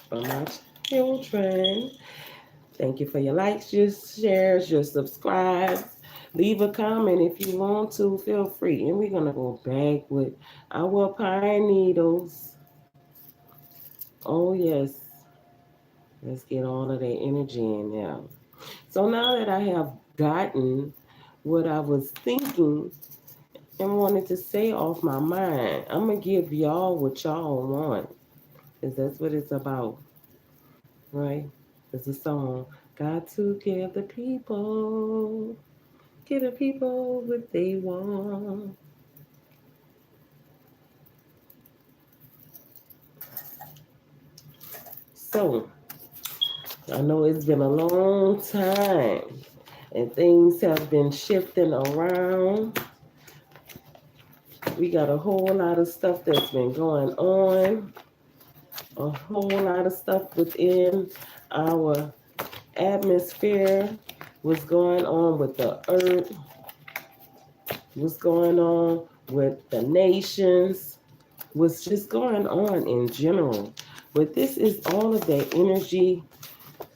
for my children. Thank you for your likes, your shares, your subscribes. Leave a comment if you want to. Feel free. And we're going to go back with our pine needles. Oh, yes. Let's get all of that energy in now. So now that I have gotten what I was thinking and wanted to say off my mind, I'm going to give y'all what y'all want. Because that's what it's about, right? It's a song. Got to give the people what they want. So, I know it's been a long time and things have been shifting around. We got a whole lot of stuff that's been going on, a whole lot of stuff within our atmosphere. What's going on with the earth? What's going on with the nations? What's just going on in general? But this is all of that energy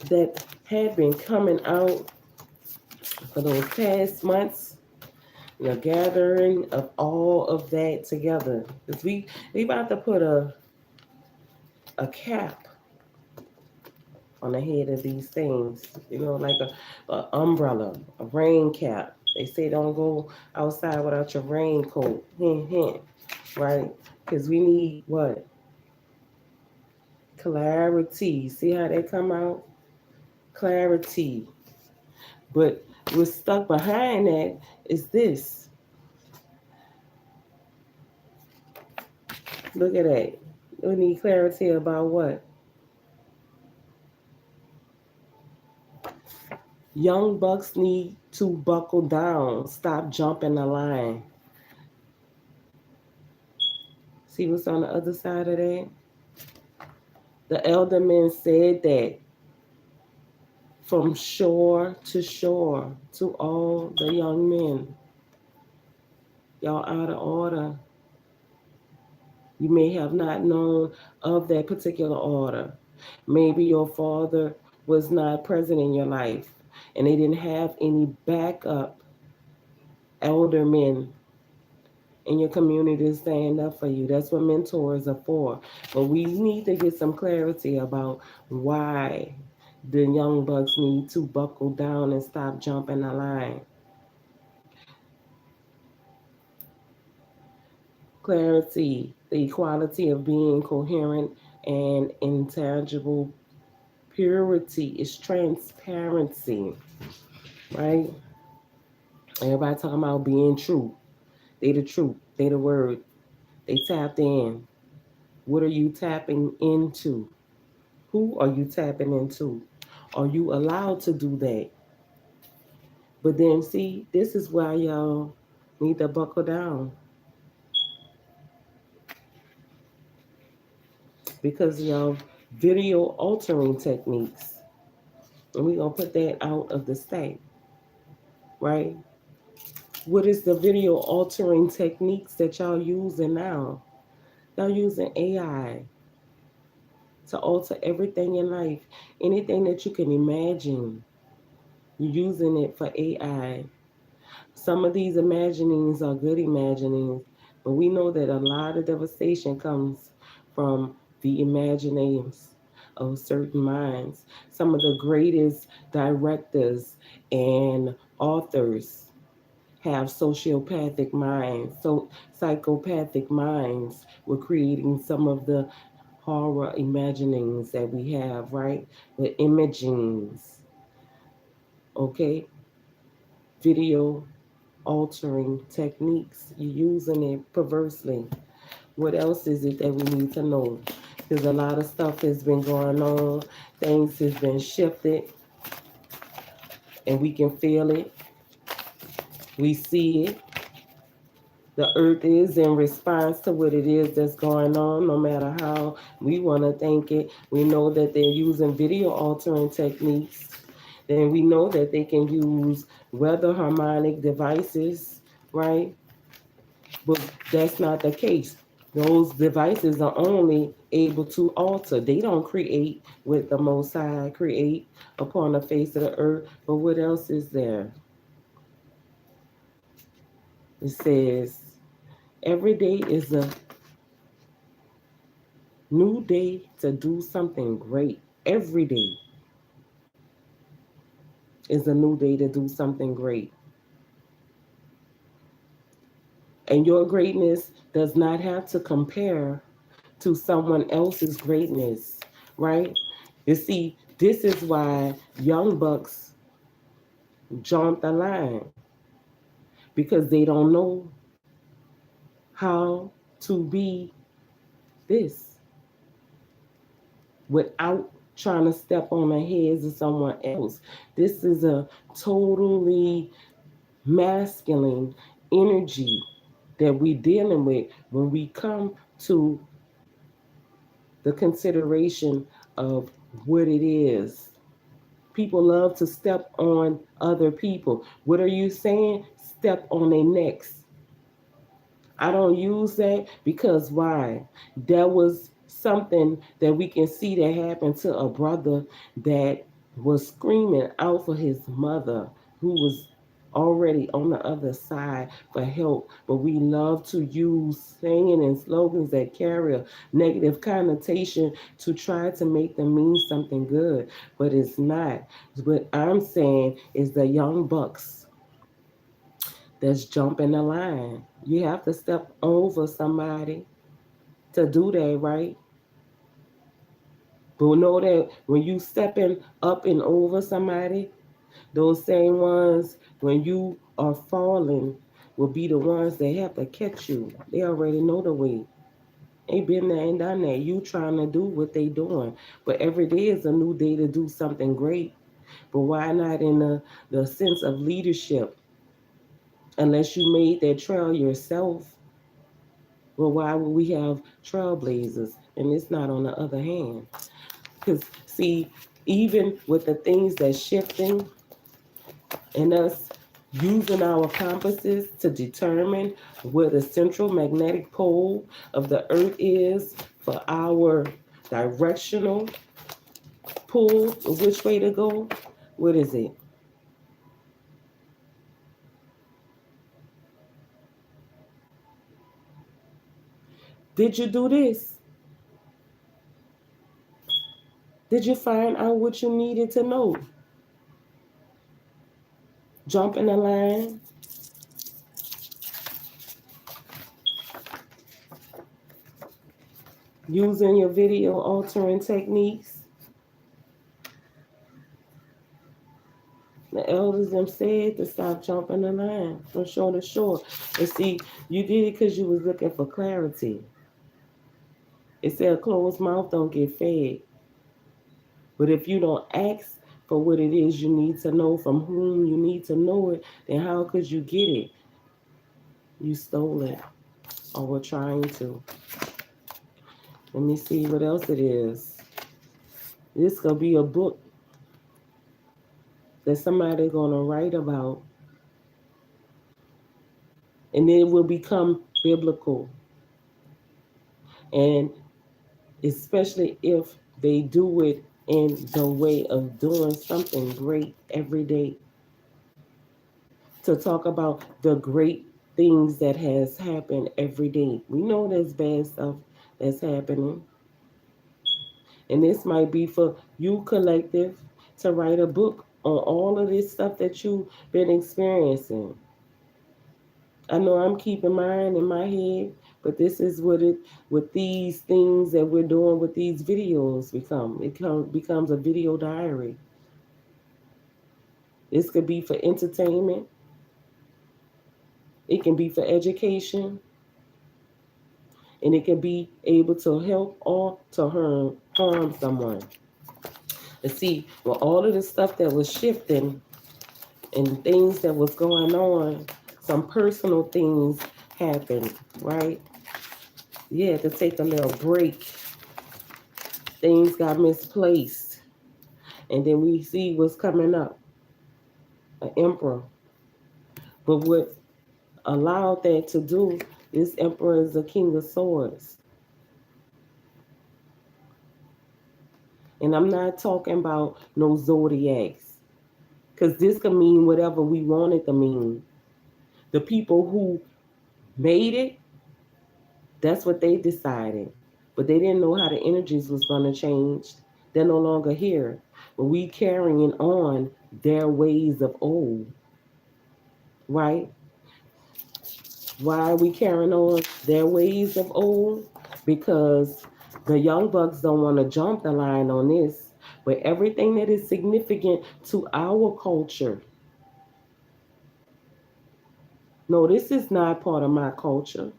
that had been coming out for those past months, the gathering of all of that together. Because we about to put a cap on the head of these things, like a umbrella, a rain cap. They say don't go outside without your raincoat. Hint, hint, right? Because we need what? Clarity. See how they come out? Clarity. But what's stuck behind that is this. Look at that. We need clarity about what? Young bucks need to buckle down. Stop jumping the line. See what's on the other side of that? The elder men said that from shore to all the young men. Y'all out of order. You may have not known of that particular order. Maybe your father was not present in your life and they didn't have any backup elder men in your community to stand up for you. That's what mentors are for. But we need to get some clarity about why the young bucks need to buckle down and stop jumping the line. Clarity, the equality of being coherent and intangible. Purity is transparency, right? Everybody talking about being true. They the truth. They the word. They tapped in. What are you tapping into? Who are you tapping into? Are you allowed to do that? But then see, this is why y'all need to buckle down. Because y'all video altering techniques. And we're gonna put that out of the state, right? What is the video altering techniques that y'all using now? Y'all using AI to alter everything in life. Anything that you can imagine. You're using it for AI. Some of these imaginings are good imaginings, but we know that a lot of devastation comes from the imaginings of certain minds. Some of the greatest directors and authors have sociopathic minds, so psychopathic minds. We're creating some of the horror imaginings that we have, right? The imagings, okay? Video altering techniques. You're using it perversely. What else is it that we need to know? Because a lot of stuff has been going on. Things has been shifted, and we can feel it. We see it. The earth is in response to what it is that's going on, no matter how we want to think it. We know that they're using video altering techniques. Then we know that they can use weather harmonic devices, right? But that's not the case. Those devices are only able to alter. They don't create with the Most High, create upon the face of the earth. But what else is there? It says, every day is a new day to do something great. Every day is a new day to do something great. And your greatness does not have to compare to someone else's greatness, right? You see, this is why young bucks jump the line, because they don't know how to be this without trying to step on the heads of someone else. This is a totally masculine energy that we're dealing with when we come to the consideration of what it is. People love to step on other people. What are you saying? Step on their necks. I don't use that because why? That was something that we can see that happened to a brother that was screaming out for his mother, who was already on the other side for help. But we love to use saying and slogans that carry a negative connotation to try to make them mean something good, but it's not. What I'm saying is the young bucks that's jumping the line. You have to step over somebody to do that, right? But know that when you stepping up and over somebody, those same ones, when you are falling, will be the ones that have to catch you. They already know the way. Ain't been there and done that. You trying to do what they doing. But every day is a new day to do something great. But why not in the sense of leadership? Unless you made that trail yourself. Well, why would we have trailblazers? And it's not on the other hand. Because, see, even with the things that's shifting and us using our compasses to determine where the central magnetic pole of the earth is for our directional pull, which way to go, what is it? Did you do this? Did you find out what you needed to know? Jump in the line, using your video altering techniques. The elders them said to stop jumping the line from shore to shore. And see, you did it because you was looking for clarity. It said a closed mouth don't get fed. But if you don't ask for what it is you need to know from whom you need to know it, then how could you get it? You stole it or were trying to. Let me see what else it is. This could be a book that somebody gonna write about, and then it will become biblical. And especially if they do it in the way of doing something great every day, to talk about the great things that has happened every day. We know there's bad stuff that's happening, and this might be for you collective to write a book on all of this stuff that you've been experiencing. I know I'm keeping mine in my head, but this is what these things that we're doing with these videos become. Becomes a video diary. This could be for entertainment. It can be for education, and it can be able to help or to harm someone. And see, with all of the stuff that was shifting and things that was going on, some personal things happened, right? You had to take a little break. Things got misplaced. And then we see what's coming up, an emperor. But what allowed that to do, this emperor is the king of swords. And I'm not talking about no zodiacs, because this can mean whatever we want it to mean. The people who made it, that's what they decided. But they didn't know how the energies was going to change. They're no longer here. But we carrying on their ways of old, right? Why are we carrying on their ways of old? Because the young bucks don't want to jump the line on this. But everything that is significant to our culture, no, this is not part of my culture.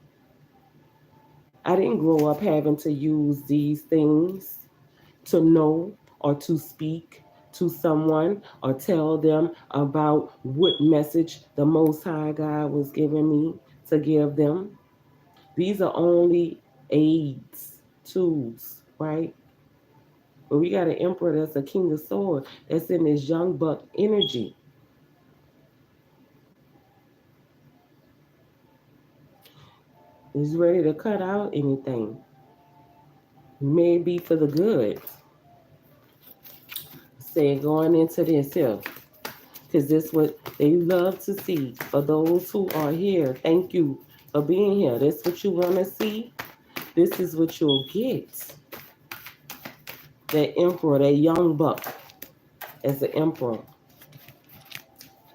I didn't grow up having to use these things to know or to speak to someone or tell them about what message the Most High God was giving me to give them. These are only aids, tools, right? But we got an emperor that's a king of swords that's in this young buck energy. He's ready to cut out anything. Maybe for the good. Say going into this here. Because this is what they love to see. For those who are here, thank you for being here. That's what you want to see. This is what you'll get. That emperor, that young buck as the emperor.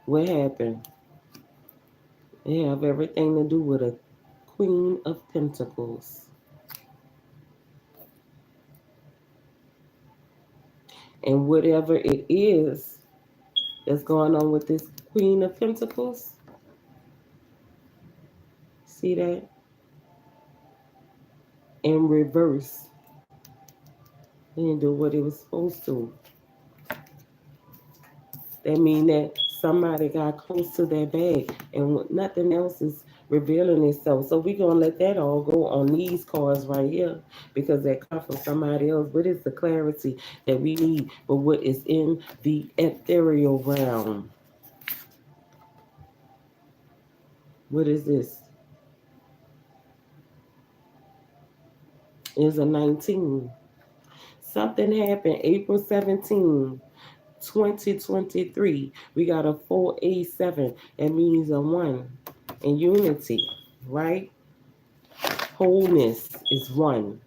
What happened? They have everything to do with a Queen of Pentacles. And whatever it is that's going on with this Queen of Pentacles, see that? In reverse. It didn't do what it was supposed to. That means that somebody got close to their bag and nothing else is revealing itself. So we're going to let that all go on these cards right here because that come from somebody else. But it's the clarity that we need for what is in the ethereal realm. What is this? It's a 19. Something happened April 17, 2023. We got a 487. That means a 1 in unity, right? Wholeness is 1.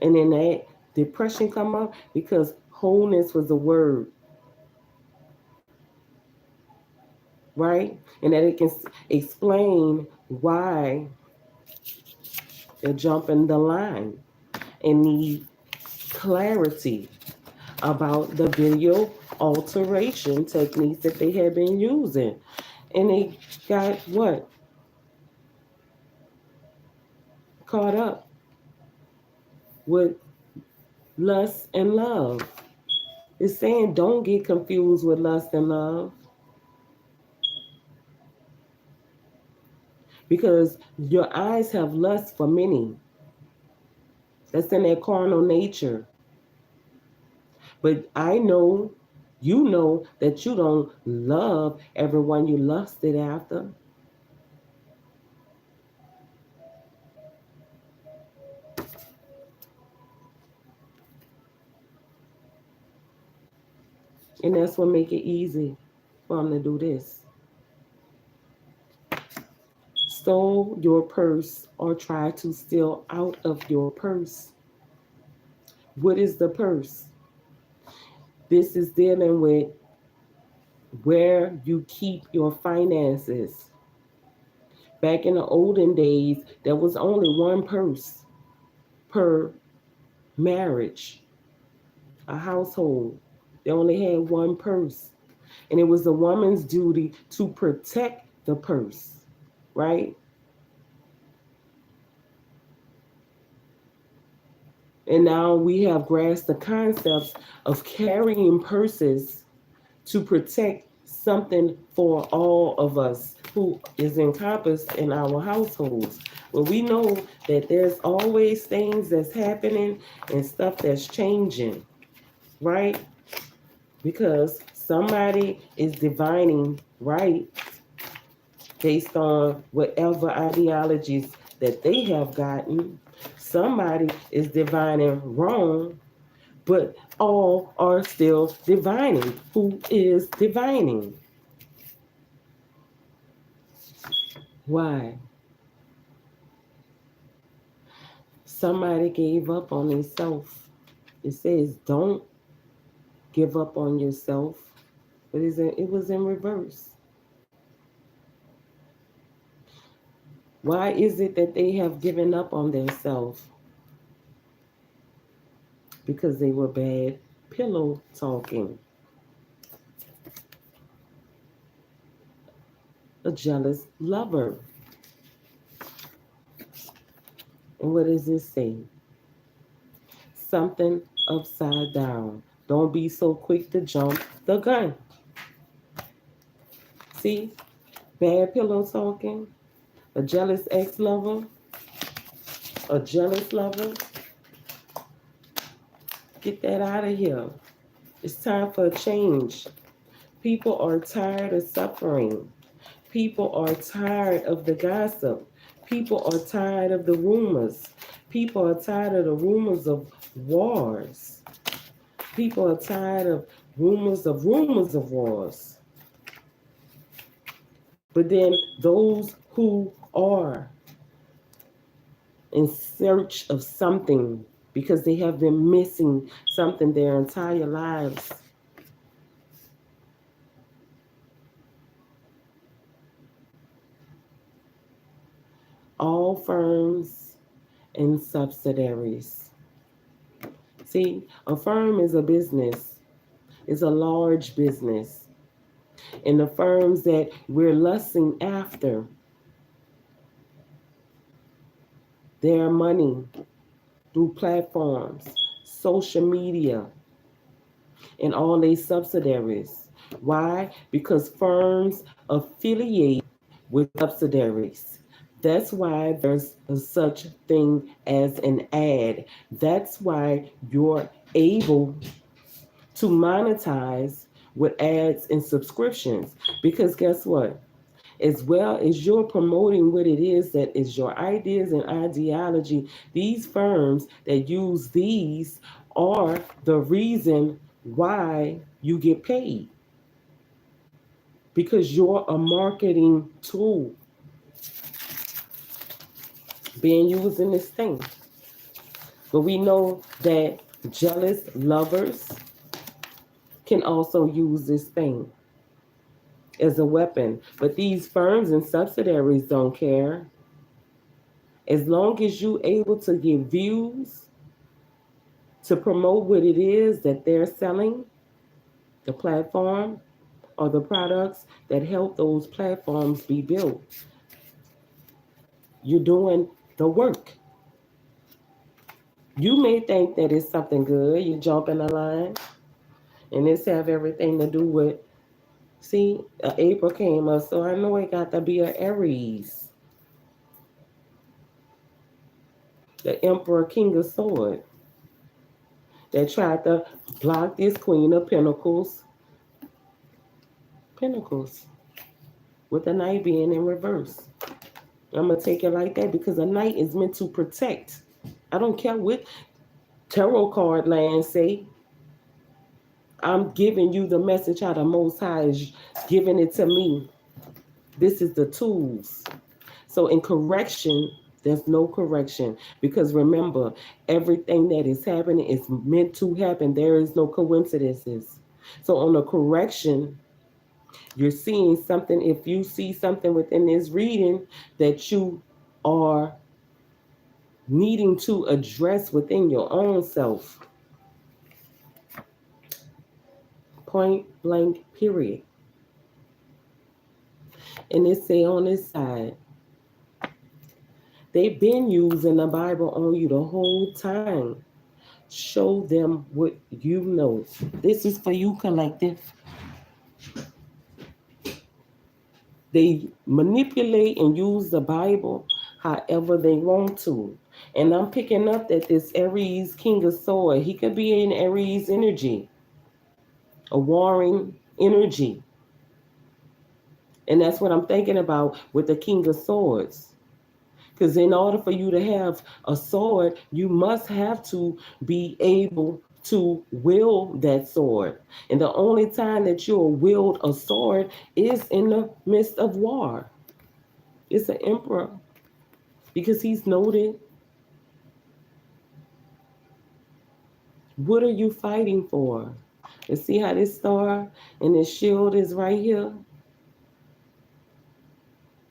And then that depression come up because wholeness was a word, right? And that it can explain why they're jumping the line and need clarity about the video alteration techniques that they had been using. And they got what? Caught up with lust and love. It's saying don't get confused with lust and love. Because your eyes have lust for many. That's in their carnal nature. But I know, you know that you don't love everyone you lusted after. And that's what make it easy for them to do this. Stole your purse or try to steal out of your purse. What is the purse? This is dealing with where you keep your finances. Back in the olden days, there was only one purse per marriage, a household. They only had one purse. And it was the woman's duty to protect the purse, right? And now we have grasped the concepts of carrying purses to protect something for all of us who is encompassed in our households. Well, we know that there's always things that's happening and stuff that's changing, right? Because somebody is divining right based on whatever ideologies that they have gotten. somebody is divining wrong, but all are still divining. Who is divining? Why? Somebody gave up on themselves. It says don't give up on yourself, but it was in reverse. Why is it that they have given up on themselves? Because they were bad pillow talking. A jealous lover. And what does it say? Something upside down. Don't be so quick to jump the gun. See? Bad pillow talking. A jealous ex-lover. A jealous lover. Get that out of here. It's time for a change. People are tired of suffering. People are tired of the gossip. People are tired of the rumors. People are tired of the rumors of wars. People are tired of rumors of wars. But then those who are in search of something because they have been missing something their entire lives. All firms and subsidiaries. See, a firm is a business. It's a large business. And the firms that we're lusting after, their money through platforms, social media, and all these subsidiaries. Why? Because firms affiliate with subsidiaries. That's why there's a such thing as an ad. That's why you're able to monetize with ads and subscriptions. Because guess what? As well as you're promoting what it is that is your ideas and ideology, these firms that use these are the reason why you get paid. Because you're a marketing tool being used in this thing. But we know that jealous lovers can also use this thing as a weapon. But these firms and subsidiaries don't care. As long as you're able to get views to promote what it is that they're selling, the platform or the products that help those platforms be built, you're doing the work. You may think that it's something good. You jump in the line, and this have everything to do with. See, April came up, so I know it got to be an Aries, the Emperor King of Swords, that tried to block this Queen of Pentacles, with the Knight being in reverse. I'm gonna take it like that because a knight is meant to protect. I don't care what tarot card land say. I'm giving you the message how the Most High is giving it to me. This is the tools. So in correction, there's no correction because remember, everything that is happening is meant to happen. There is no coincidences. So on the correction, you're seeing something. If you see something within this reading that you are needing to address within your own self, point blank, period. And it say on this side, they've been using the Bible on you the whole time. Show them what you know. This is for you, collective. They manipulate and use the Bible however they want to. And I'm picking up that this Aries King of Swords, he could be in Aries energy, a warring energy. And that's what I'm thinking about with the King of Swords. Because in order for you to have a sword, you must have to be able to wield that sword. And the only time that you'll wield a sword is in the midst of war. It's an emperor because he's noted. What are you fighting for? And see how this star and this shield is right here?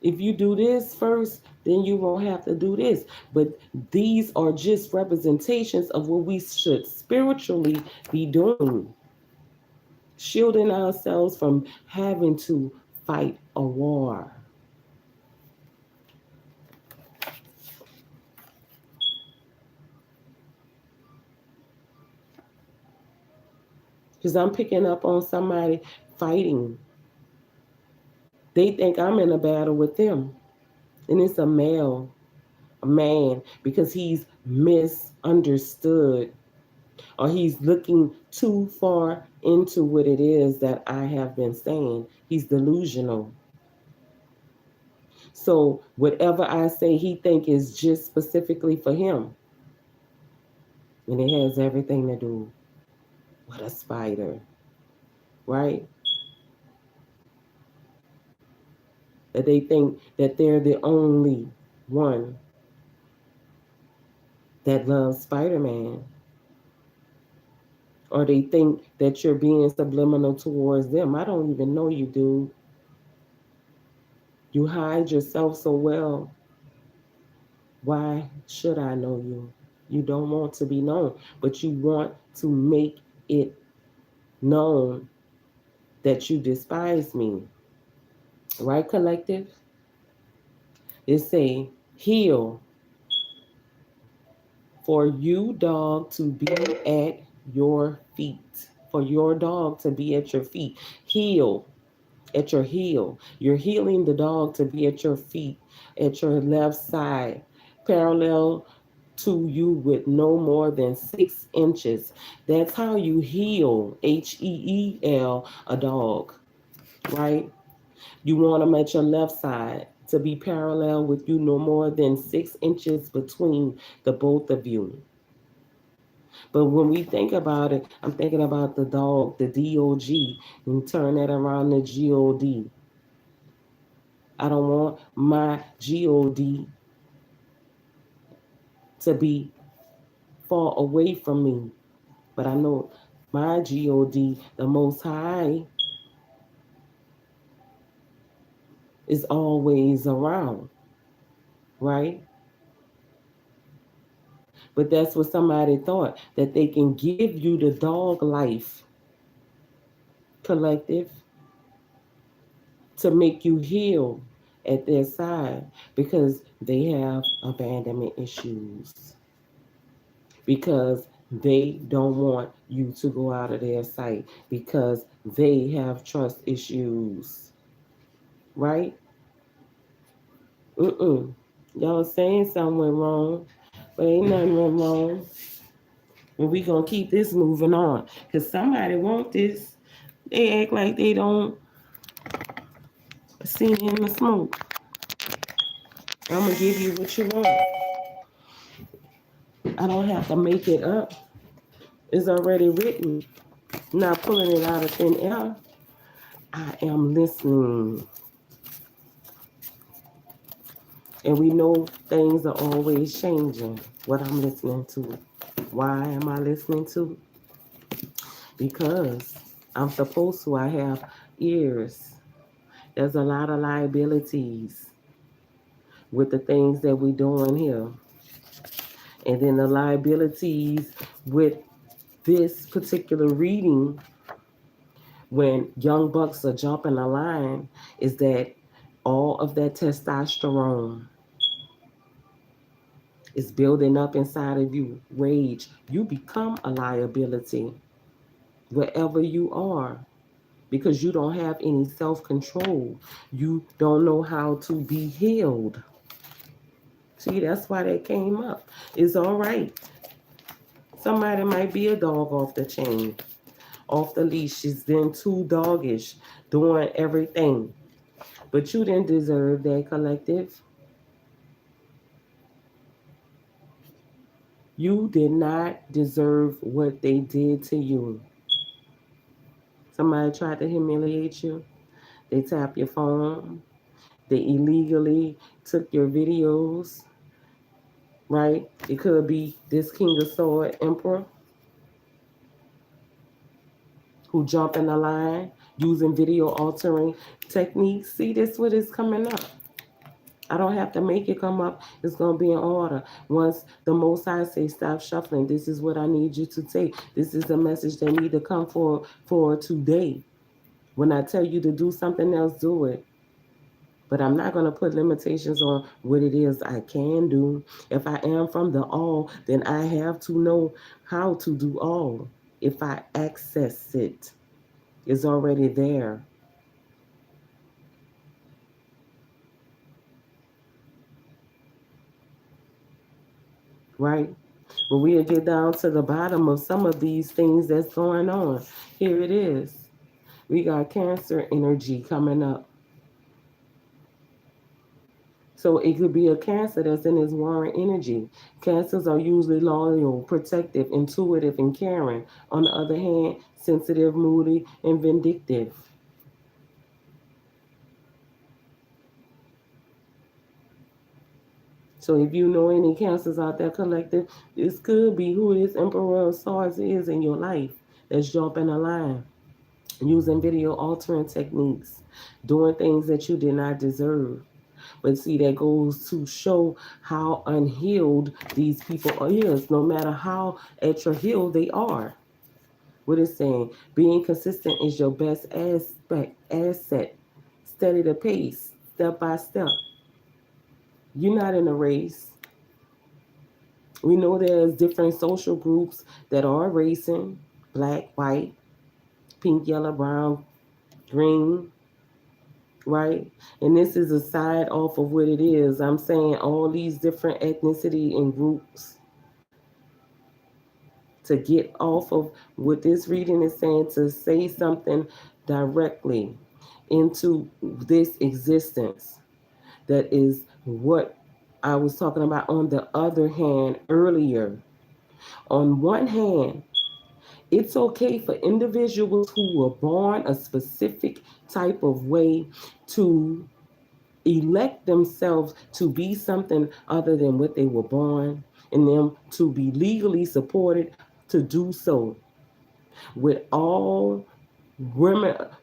If you do this first, then you won't have to do this. But these are just representations of what we should spiritually be doing, shielding ourselves from having to fight a war. Because I'm picking up on somebody fighting. They think I'm in a battle with them. And it's a male, a man, because he's misunderstood or he's looking too far into what it is that I have been saying. He's delusional. So whatever I say, he think is just specifically for him. And it has everything to do with a spider, right? That they think that they're the only one that loves Spider-Man. Or they think that you're being subliminal towards them. I don't even know you, dude. You hide yourself so well. Why should I know you? You don't want to be known, but you want to make it known that you despise me. Right, collective? It's a heal for you, dog, to be at your feet. For your dog to be at your feet. Heal at your heel. You're healing the dog to be at your feet, at your left side, parallel to you with no more than 6 inches. That's how you heal, HEEL, a dog, right? You want them at your left side to be parallel with you no more than 6 inches between the both of you. But when we think about it, I'm thinking about the dog, the DOG, and turn that around to GOD. I don't want my GOD to be far away from me. But I know my GOD, the Most High, is always around, right? But that's what somebody thought, that they can give you the dog life, collective, to make you heal at their side because they have abandonment issues. Because they don't want you to go out of their sight because they have trust issues, right? Y'all saying something went wrong, but ain't nothing went wrong. And we gonna keep this moving on because somebody want this. They act like they don't see in the smoke. I'm gonna give you what you want. I don't have to make it up. It's already written. Not pulling it out of thin air. I am listening. And we know things are always changing. What I'm listening to. Why am I listening to? Because I'm supposed to. I have ears. There's a lot of liabilities with the things that we're doing here. And then the liabilities with this particular reading when young bucks are jumping the line is that all of that testosterone is building up inside of you. Rage. You become a liability wherever you are because you don't have any self-control. You don't know how to be healed. See, that's why that came up. It's all right. Somebody might be a dog off the chain, off the leash. She's been too doggish, doing everything. But you didn't deserve that, collective. You did not deserve what they did to you. Somebody tried to humiliate you. They tapped your phone. They illegally took your videos, right? It could be this King of Sword Emperor who jumped in the line using video altering techniques. See, this what is coming up. I don't have to make it come up. It's going to be in order. Once the Most High say stop shuffling, this is what I need you to take. This is the message that need to come for today. When I tell you to do something else, do it. But I'm not going to put limitations on what it is I can do. If I am from the all, then I have to know how to do all. If I access it, it's already there. Right? But we'll get down to the bottom of some of these things that's going on. Here it is. We got Cancer energy coming up. So it could be a Cancer that's in his warring energy. Cancers are usually loyal, protective, intuitive, and caring. On the other hand, sensitive, moody, and vindictive. So if you know any Cancers out there collective, this could be who this Emperor of Swords is in your life that's jumping a line, using video altering techniques, doing things that you did not deserve. But see, that goes to show how unhealed these people are. Is, no matter how at your heel they are. What it's saying, being consistent is your best asset. Steady the pace, step by step. You're not in a race. We know there's different social groups that are racing, black, white, pink, yellow, brown, green, right? And this is a side off of what it is. I'm saying all these different ethnicity and groups to get off of what this reading is saying, to say something directly into this existence. That is what I was talking about on the other hand earlier. On one hand, it's okay for individuals who were born a specific type of way to elect themselves to be something other than what they were born, and them to be legally supported to do so with all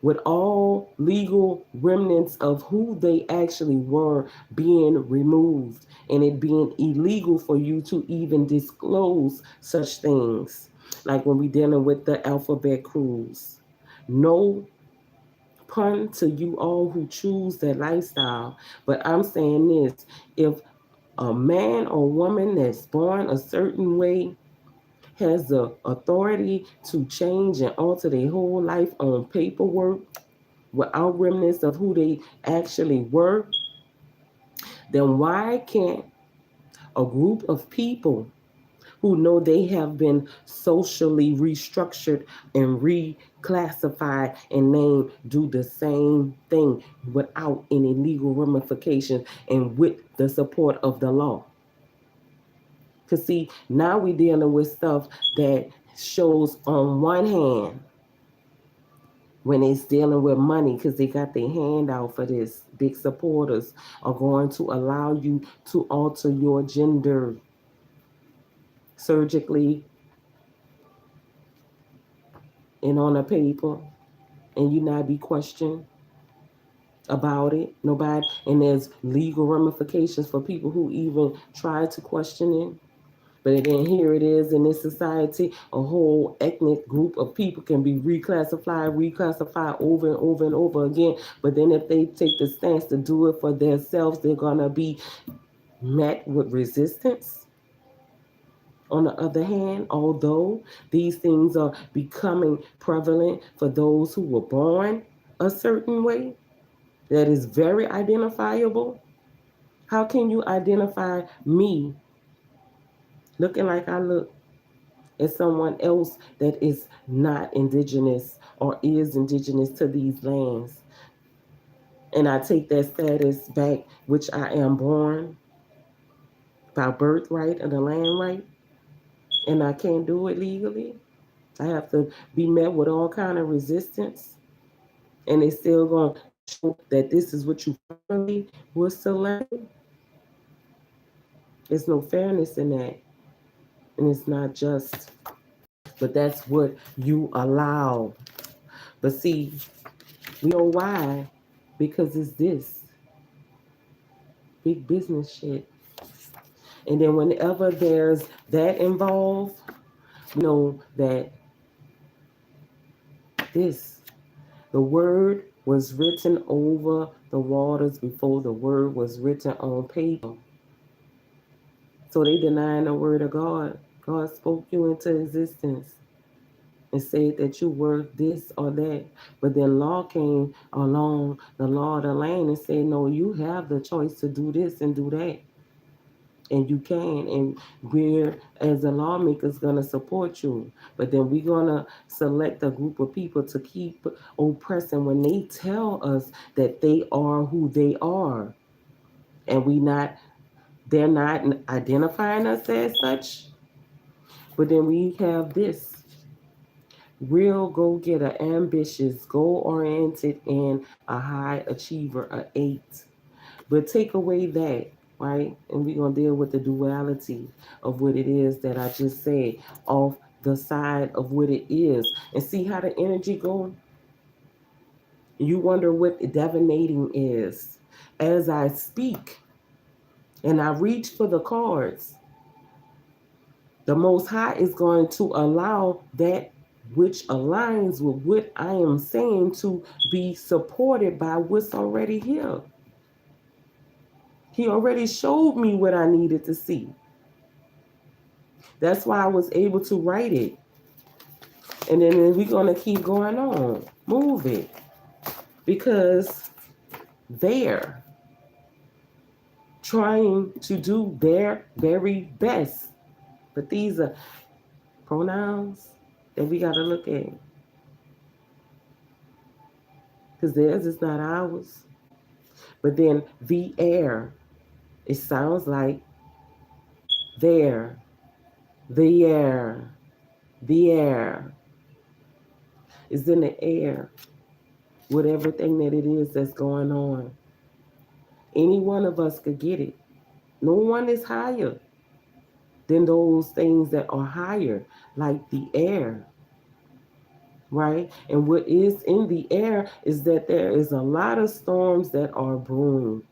with all legal remnants of who they actually were being removed, and it being illegal for you to even disclose such things, like when we dealing with the alphabet crews. No pun to you all who choose that lifestyle, but I'm saying this: if a man or woman that's born a certain way has the authority to change and alter their whole life on paperwork without remnants of who they actually were, then why can't a group of people who know they have been socially restructured and reclassified and named do the same thing without any legal ramifications and with the support of the law? Because see, now we're dealing with stuff that shows on one hand when it's dealing with money, because they got their hand out for this. Big supporters are going to allow you to alter your gender surgically and on a paper, and you not be questioned about it. Nobody, and there's legal ramifications for people who even try to question it. But then here it is in this society, a whole ethnic group of people can be reclassified over and over and over again. But then if they take the stance to do it for themselves, they're gonna be met with resistance. On the other hand, although these things are becoming prevalent for those who were born a certain way, that is very identifiable. How can you identify me looking like I look as someone else that is not indigenous or is indigenous to these lands? And I take that status back, which I am born by birthright of the land right. and I can't do it legally. I have to be met with all kind of resistance, and they still going to show that this is what you finally was selected. There's no fairness in that, and it's not just. But that's what you allow. But see, we know why, because it's this big business shit. And then whenever there's that involved, we know that this, the word was written over the waters before the word was written on paper. So they denying the word of God. God spoke you into existence and said that you were this or that. But then law came along, the law of the land, and said, no, you have the choice to do this and do that. And you can, and we're as the lawmakers gonna support you. But then we're gonna select a group of people to keep oppressing when they tell us that they are who they are, and they're not identifying us as such. But then we have this real go getter, ambitious, goal oriented, and a high achiever, a 8. But take away that, right? And we're going to deal with the duality of what it is that I just said off the side of what it is and see how the energy go. You wonder what divinating is. As I speak and I reach for the cards, the Most High is going to allow that which aligns with what I am saying to be supported by what's already here. He already showed me what I needed to see. That's why I was able to write it. And then we're going to keep going on. Move it. Because they're trying to do their very best. But these are pronouns that we got to look at. Because theirs is not ours. But then the air, it sounds like there, the air, the air is in the air with everything that it is that's going on. Any one of us could get it. No one is higher than those things that are higher, like the air, right? And what is in the air is that there is a lot of storms that are brewing.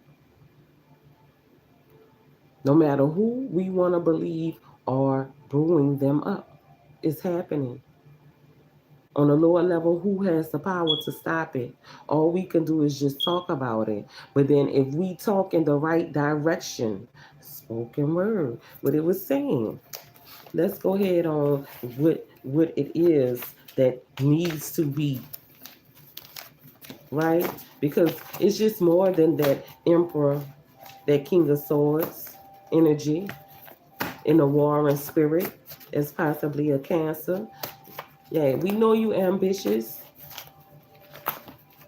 No matter who we want to believe are brewing them up, it's happening. On a lower level, who has the power to stop it? All we can do is just talk about it. But then if we talk in the right direction, spoken word, what it was saying, let's go ahead on what it is that needs to be, right? Because it's just more than that emperor, that king of swords energy in the warring spirit as possibly a Cancer. Yeah, we know you ambitious.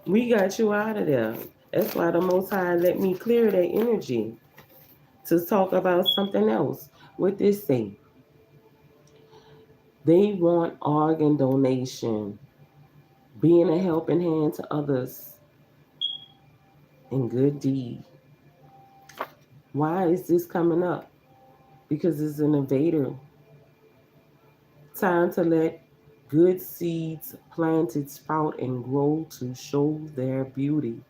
We got you out of there. That's why the Most High let me clear that energy to talk about something else. What this say? They want organ donation, being a helping hand to others in good deed. Why is this coming up? Because it's an invader. Time to let good seeds planted sprout and grow to show their beauty.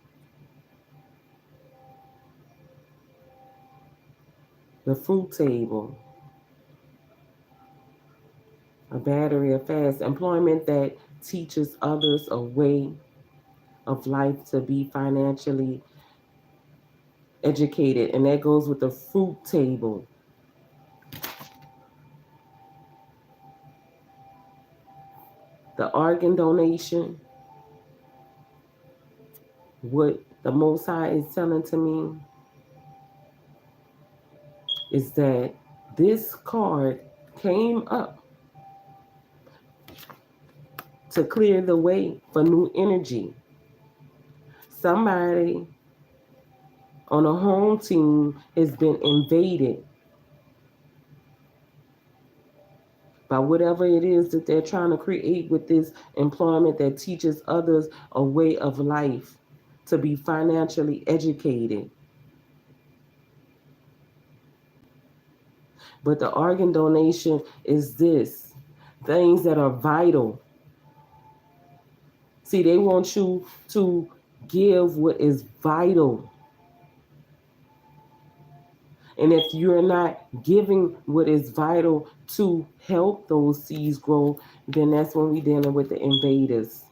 The fruit table, a battery of fast employment that teaches others a way of life to be financially educated, and that goes with the fruit table. The organ donation, what the Most High is telling to me is that this card came up to clear the way for new energy. Somebody on a home team has been invaded by whatever it is that they're trying to create with this employment that teaches others a way of life, to be financially educated. But the organ donation is this: things that are vital. See, they want you to give what is vital. And if you're not giving what is vital to help those seeds grow, then that's when we're dealing with the invaders.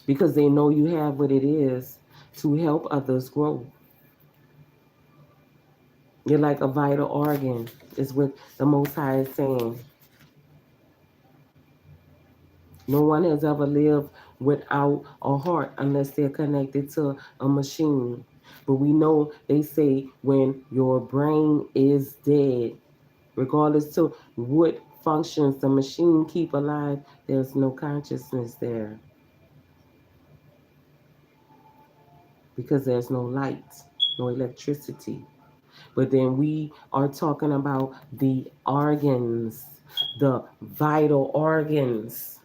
Because they know you have what it is to help others grow. You're like a vital organ, is what the Most High is saying. No one has ever lived without a heart unless they're connected to a machine. But we know they say when your brain is dead, regardless to what functions the machine keep alive, there's no consciousness there because there's no light, no electricity. But then we are talking about the organs, the vital organs.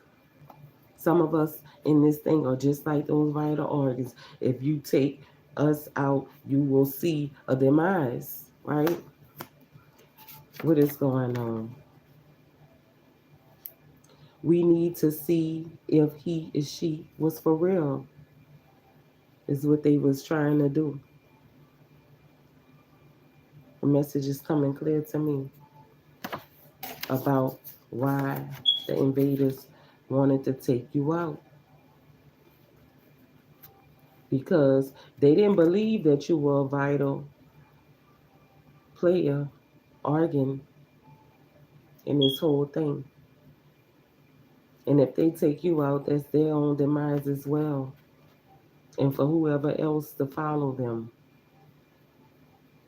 Some of us in this thing are just like those vital organs. If you take us out, you will see a demise, right? What is going on? We need to see if he or she was for real, is what they was trying to do. The message is coming clear to me about why the invaders wanted to take you out. Because they didn't believe that you were a vital player, organ in this whole thing. And if they take you out, that's their own demise as well. And for whoever else to follow them.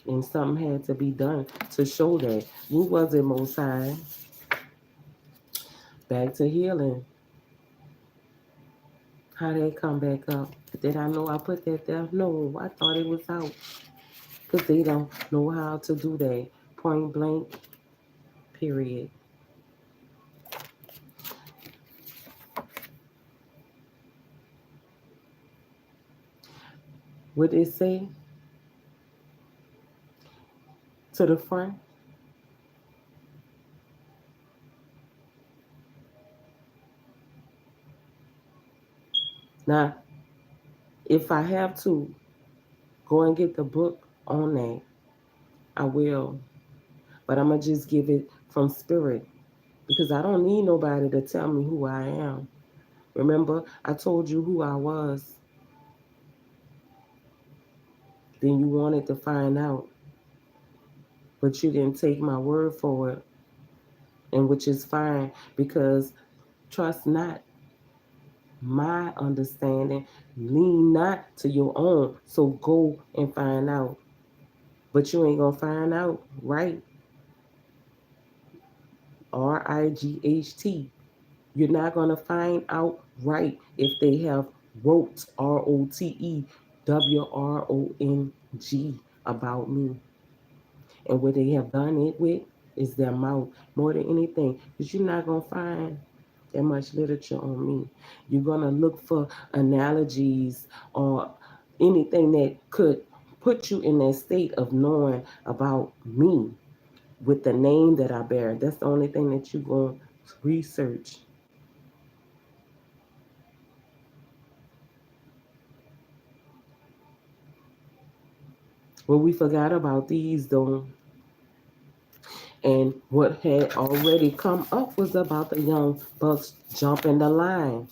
And something had to be done to show that. Who was it, Most High? Back to healing. How they come back up? Did I know I put that there? No, I thought it was out. Because they don't know how to do that. Point blank, period. What it say? To the front? Now, if I have to go and get the book on that, I will. But I'm going to just give it from spirit because I don't need nobody to tell me who I am. Remember, I told you who I was. Then you wanted to find out. But you didn't take my word for it. And which is fine because trust not my understanding, lean not to your own. So go and find out. But you ain't going to find out, right? RIGHT. You're not going to find out right if they have wrote ROTEWRONG about me. And what they have done it with is their mouth more than anything. Because you're not going to find that much literature on me. You're going to look for analogies or anything that could put you in that state of knowing about me with the name that I bear. That's the only thing that you're going to research. Well, we forgot about these though. And what had already come up was about the young bucks jumping the line.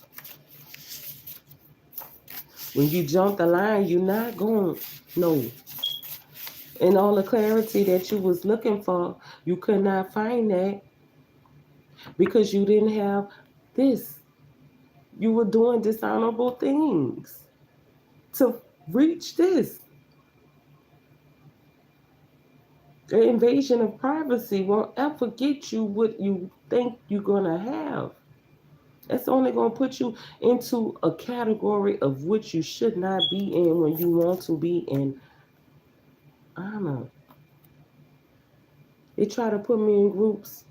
When you jump the line, you're not going to know. And all the clarity that you was looking for, you could not find that because you didn't have this. You were doing dishonorable things to reach this. The invasion of privacy won't ever get you what you think you're going to have. That's only going to put you into a category of which you should not be in when you want to be in honor. They try to put me in groups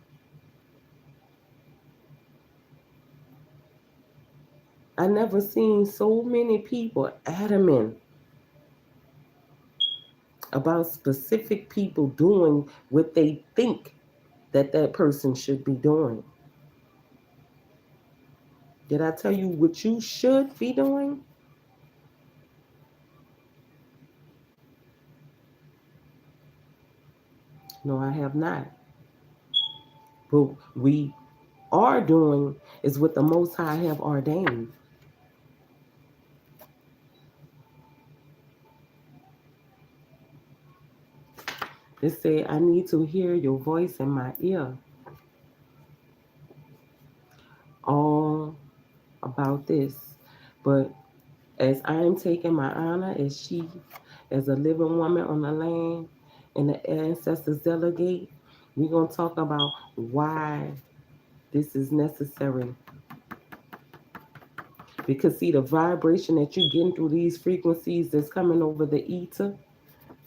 I never seen so many people adamant about specific people doing what they think that that person should be doing. Did I tell you what you should be doing? No, I have not. But we are doing is what the Most High have ordained. They say, I need to hear your voice in my ear. All about this. But as I am taking my honor as she, as a living woman on the land, and the ancestors delegate, we're going to talk about why this is necessary. Because see, the vibration that you're getting through these frequencies that's coming over the ether,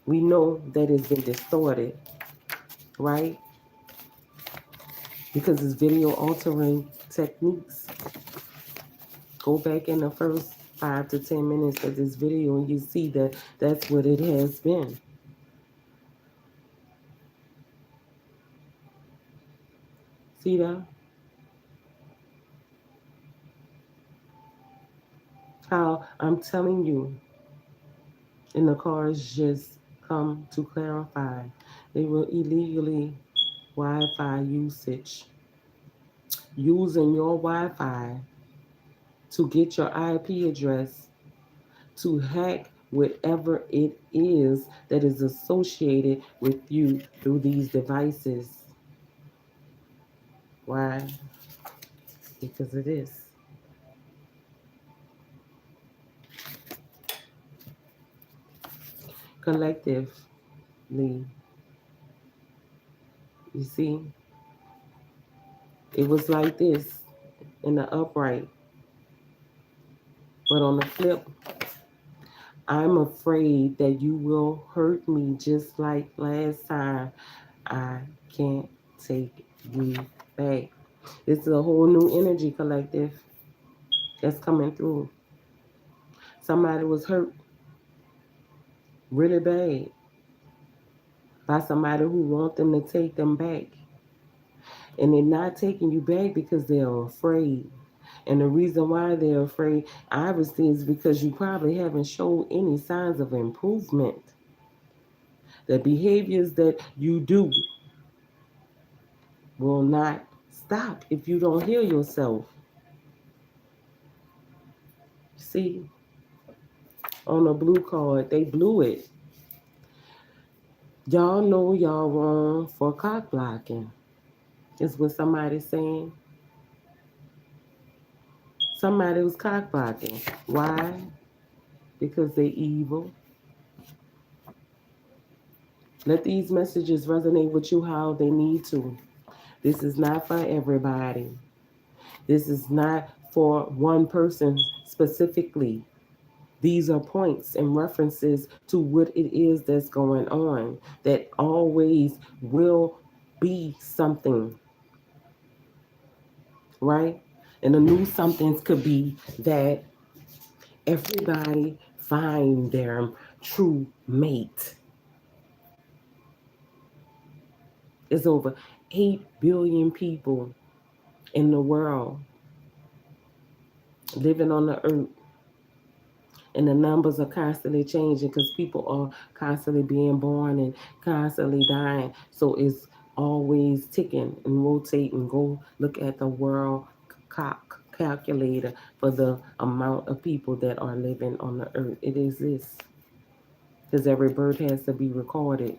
we know that it's been distorted, right? Because it's video altering techniques. Go back in the first 5 to 10 minutes of this video and you see that that's what it has been. See that? How I'm telling you, and the cars just come to clarify. They were illegally Wi-Fi usage. Using your Wi-Fi to get your IP address to hack whatever it is that is associated with you through these devices. Why? Because it is. Collectively, you see, it was like this in the upright. But on the flip, I'm afraid that you will hurt me just like last time. I can't take you back. It's a whole new energy collective that's coming through. Somebody was hurt really bad by somebody who want them to take them back. And they're not taking you back because they're afraid. And the reason why they're afraid, obviously, is because you probably haven't shown any signs of improvement. The behaviors that you do will not stop if you don't heal yourself. See, on the blue card, they blew it. Y'all know y'all wrong for cock blocking, is what somebody's saying. Somebody was cock blocking. Why? Because they evil. Let these messages resonate with you how they need to. This is not for everybody. This is not for one person specifically. These are points and references to what it is that's going on that always will be something, right? And the new somethings could be that everybody find their true mate. There's over 8 billion people in the world living on the earth. And the numbers are constantly changing because people are constantly being born and constantly dying. So it's always ticking and rotating. Go look at the world calculator for the amount of people that are living on the earth. It exists because every birth has to be recorded.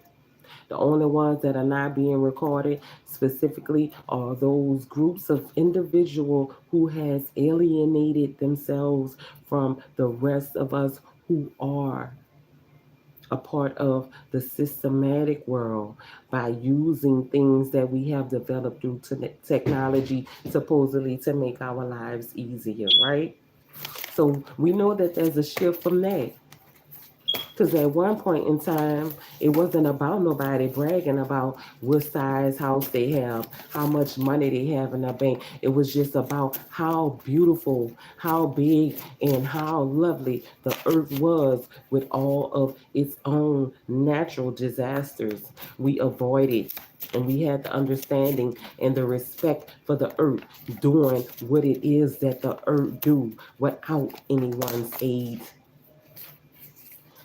The only ones that are not being recorded specifically are those groups of individual who has alienated themselves from the rest of us who are a part of the systematic world by using things that we have developed through technology supposedly to make our lives easier, right? So we know that there's a shift from that Because at one point in time, it wasn't about nobody bragging about what size house they have, how much money they have in their bank. It was just about how beautiful, how big, and how lovely the earth was with all of its own natural disasters. We avoided, and we had the understanding and the respect for the earth doing what it is that the earth do without anyone's aid.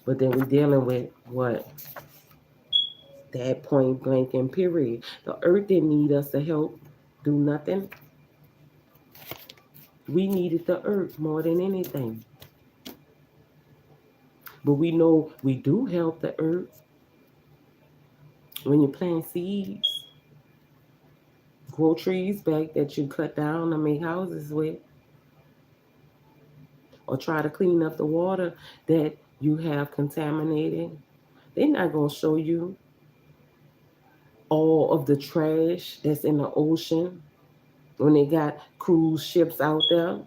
But then we're dealing with what? That point blank and period. The earth didn't need us to help do nothing. We needed the earth more than anything. But we know we do help the earth when you plant seeds, grow trees back that you cut down to make houses with, or try to clean up the water that you have contaminated. They're not going to show you all of the trash that's in the ocean when they got cruise ships out there.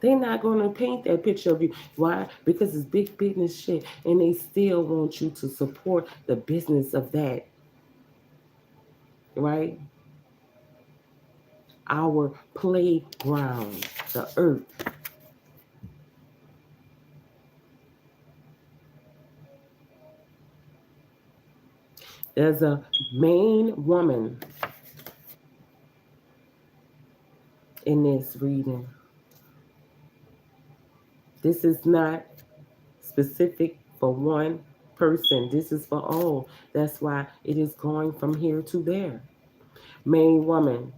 They're not going to paint that picture of you. Why? Because it's big business shit. And they still want you to support the business of that, right? Our playground, the earth. There's a main woman in this reading. This is not specific for one person. This is for all. That's why it is going from here to there. Main woman.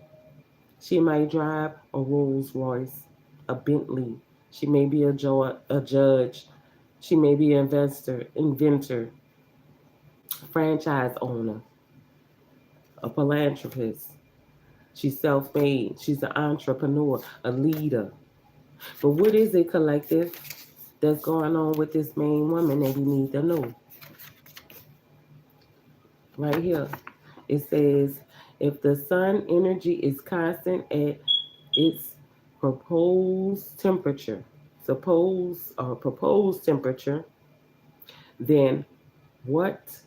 She might drive a Rolls Royce, a Bentley. She may be a judge. She may be an inventor, franchise owner, a philanthropist. She's self-made. She's an entrepreneur, a leader. But what is it, collective, that's going on with this main woman that we need to know? Right here, it says, if the sun energy is constant at its proposed temperature, proposed temperature, then what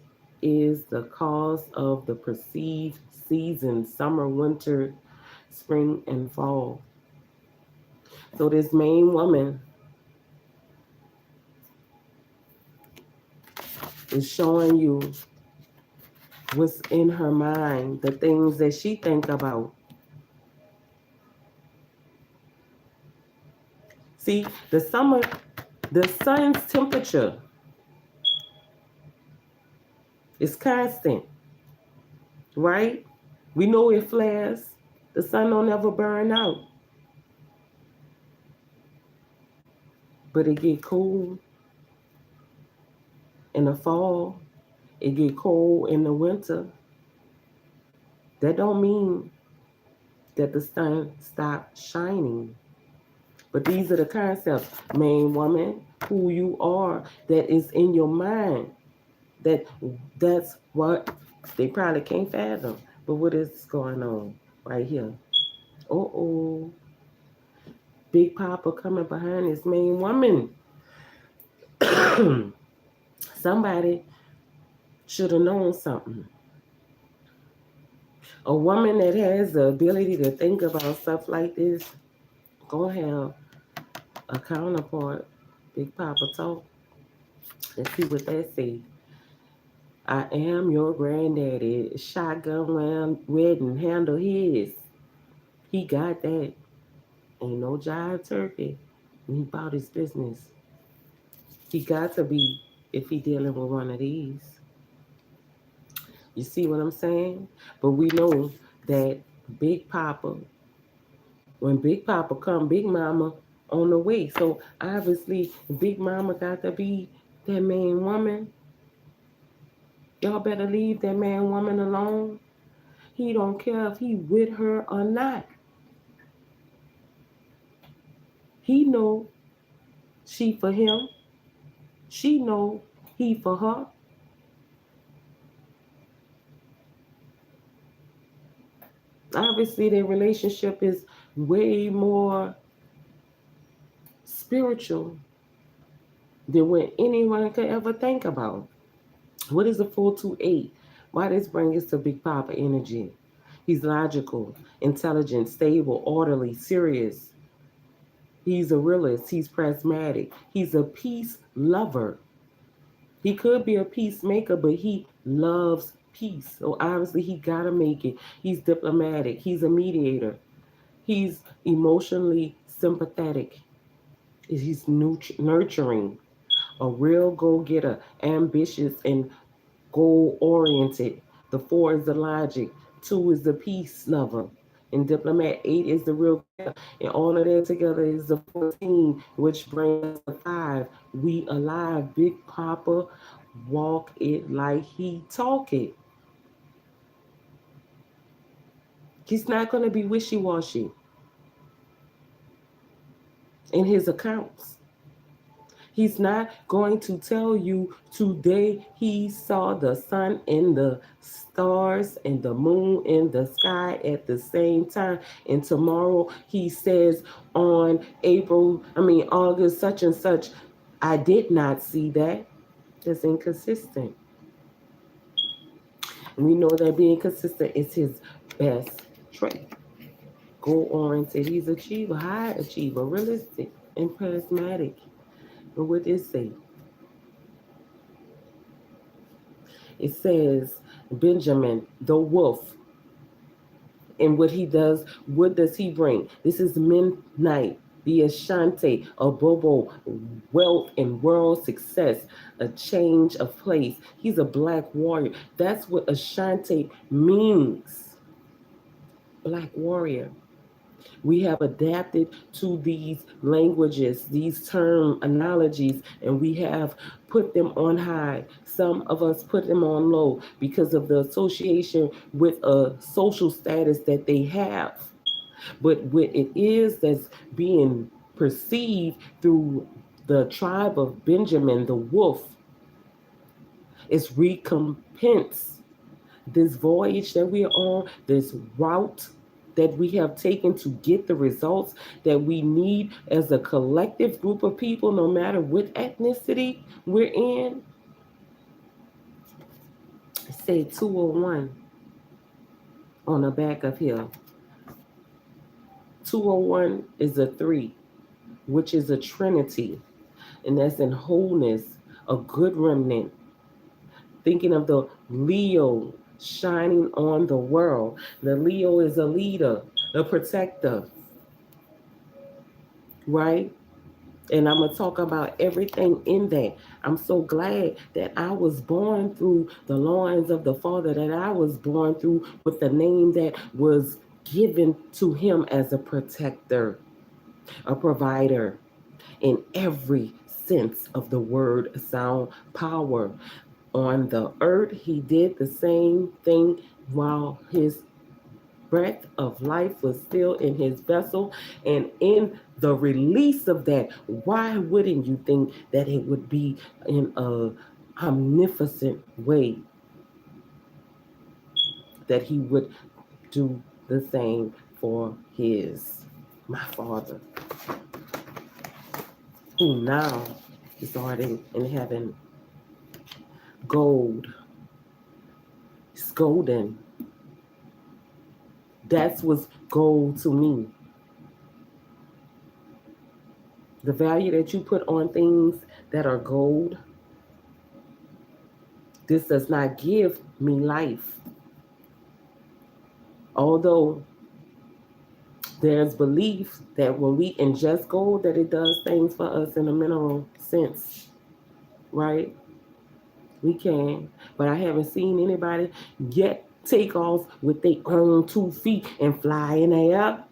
is the cause of the perceived season, summer, winter, spring, and fall? So this main woman is showing you what's in her mind, the things that she think about. See, the sun's temperature is constant, right? We know it flares. The sun don't ever burn out. But it get cool in the fall. It get cold in the winter. That don't mean that the sun stopped shining. But these are the concepts, main woman, who you are, that is in your mind. That's what they probably can't fathom. But what is going on right here? Oh, Big Papa coming behind this main woman. Somebody should have known something. A woman that has the ability to think about stuff like this, gonna have a counterpart. Big Papa talk. Let's see what that say. I am your granddaddy. Shotgun wedding, handle his. He got that. Ain't no jive turkey. And he bought his business. He got to be if he dealing with one of these. You see what I'm saying? But we know that Big Papa, when Big Papa come, Big Mama on the way. So obviously Big Mama got to be that main woman. Y'all better leave that man woman alone. He don't care if he with her or not. He know she for him. She know he for her. Obviously, their relationship is way more spiritual than what anyone could ever think about. What is a 428? Why this brings us to Big Papa energy? He's logical, intelligent, stable, orderly, serious. He's a realist. He's pragmatic. He's a peace lover. He could be a peacemaker, but he loves peace. So obviously he gotta make it. He's diplomatic. He's a mediator. He's emotionally sympathetic. He's nurturing, a real go-getter, ambitious and goal-oriented. The 4 is the logic. 2 is the peace lover. And diplomat, 8 is the real getter. And all of that together is the 14, which brings us to 5. We alive. Big Papa walk it like he talk it. He's not going to be wishy-washy in his accounts. He's not going to tell you today he saw the sun and the stars and the moon in the sky at the same time. And tomorrow he says on August such and such, I did not see that. That's inconsistent. And we know that being consistent is his best trait. Goal oriented. He's achiever, high achiever, realistic and charismatic. And what did it say? It says Benjamin, the wolf. And what does he bring? This is midnight, the Ashanti, a Bobo, wealth and world success, a change of place. He's a black warrior. That's what Ashanti means. Black warrior. We have adapted to these languages, these term analogies, and we have put them on high. Some of us put them on low because of the association with a social status that they have. But what it is that's being perceived through the tribe of Benjamin, the wolf, is recompense. This voyage that we are on, this route that we have taken to get the results that we need as a collective group of people, no matter what ethnicity we're in. Say 201 on the back of here. 201 is a 3, which is a trinity, and that's in wholeness, a good remnant. Thinking of the Leo shining on the world. The Leo is a leader, a protector, right? And I'm going to talk about everything in that. I'm so glad that I was born through the loins of the Father, that I was born through with the name that was given to him as a protector, a provider, in every sense of the word, sound, power. On the earth, he did the same thing while his breath of life was still in his vessel. And in the release of that, why wouldn't you think that it would be in a omnificent way that he would do the same for my Father, who now is already in heaven? Gold. It's golden. That's what's gold to me. The value that you put on things that are gold, this does not give me life. Although there's belief that when we ingest gold, that it does things for us in a mineral sense, right? We can, but I haven't seen anybody yet take off with their own 2 feet and fly in the air.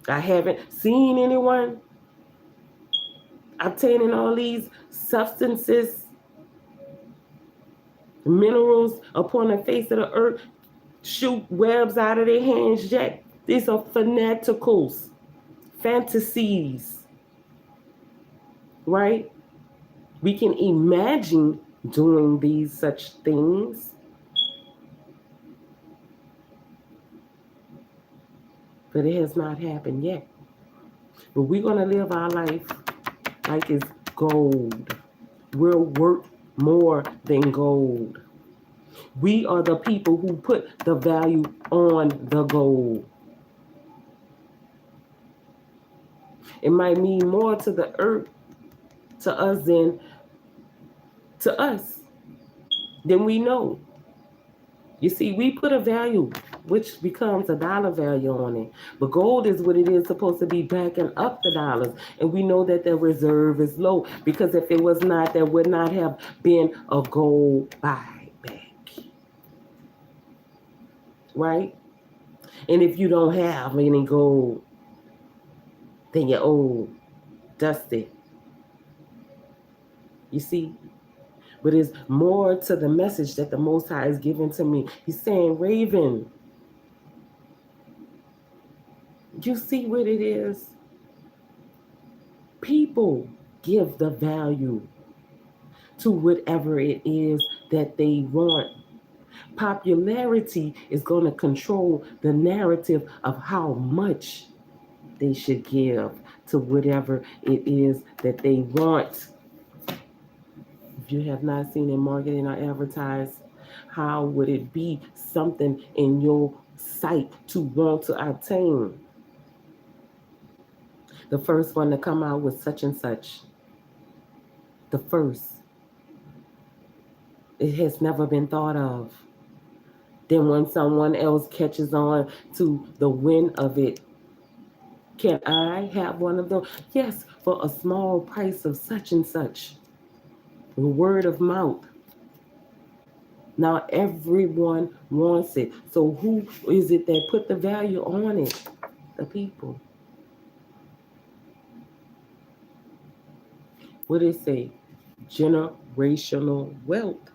I haven't seen anyone obtaining all these substances, minerals upon the face of the earth, shoot webs out of their hands yet. These are fanaticals, fantasies, right? We can imagine doing these such things, but it has not happened yet. But we're going to live our life like it's gold. We're worth more than gold. We are the people who put the value on the gold. It might mean more to the earth, to us, to us, than we know. You see, we put a value, which becomes a dollar value on it. But gold is what it is supposed to be backing up the dollars. And we know that the reserve is low because if it was not, there would not have been a gold buyback. Right? And if you don't have any gold, then you're old, dusty. You see? But it's more to the message that the Most High is giving to me. He's saying, Raven, you see what it is? People give the value to whatever it is that they want. Popularity is going to control the narrative of how much they should give to whatever it is that they want. If you have not seen in marketing or advertise, how would it be something in your sight to want to obtain? The first one to come out with such and such. The first. It has never been thought of. Then when someone else catches on to the win of it, can I have one of those? Yes, for a small price of such and such. The word of mouth. Now everyone wants it. So who is it that put the value on it? The people. What did it say? Generational wealth.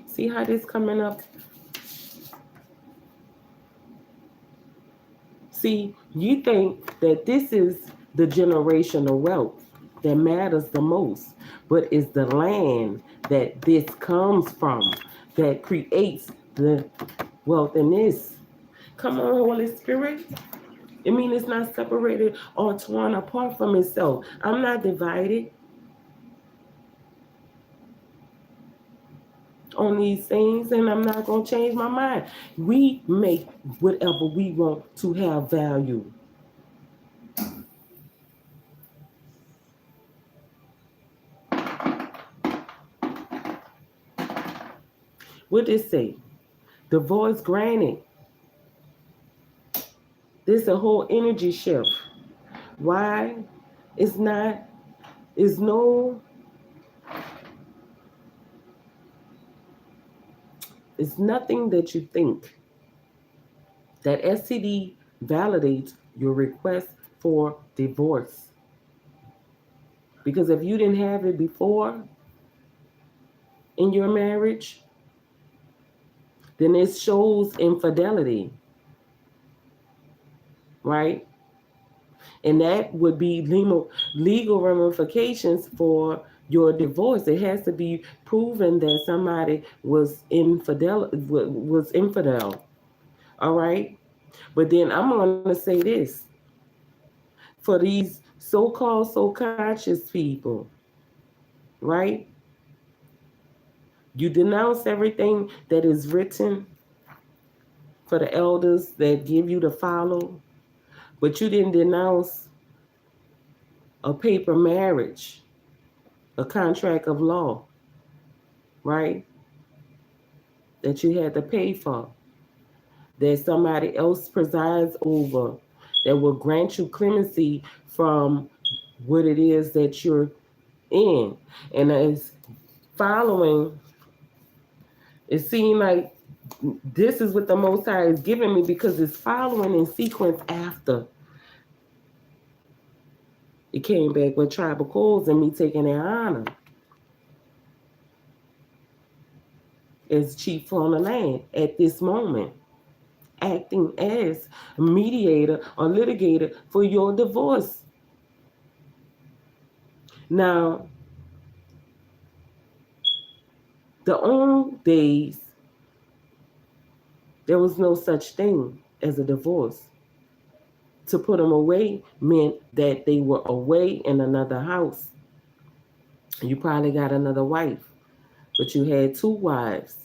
See how this coming up? See, you think that this is the generational wealth that matters the most, but it's the land that this comes from that creates the wealth in this. Come on, Holy Spirit. I mean, it's not separated or torn apart from itself. I'm not divided on these things, and I'm not going to change my mind. We make whatever we want to have value. What did it say? Divorce granted. There's a whole energy shift. Why? It's not, it's no, it's nothing that you think. That STD validates your request for divorce. Because if you didn't have it before in your marriage, then it shows infidelity. Right? And that would be legal ramifications for your divorce. It has to be proven that somebody was infidel. All right? But then I'm going to say this. For these so-called so-conscious people, right? You denounce everything that is written for the elders that give you to follow, but you didn't denounce a paper marriage, a contract of law, right? That you had to pay for, that somebody else presides over, that will grant you clemency from what it is that you're in. And as following, it seemed like this is what the Most High is giving me because it's following in sequence after. It came back with tribal codes and me taking their honor as chief on the land at this moment, acting as a mediator or litigator for your divorce. Now, the old days, there was no such thing as a divorce. To put them away meant that they were away in another house. You probably got another wife, but you had two wives.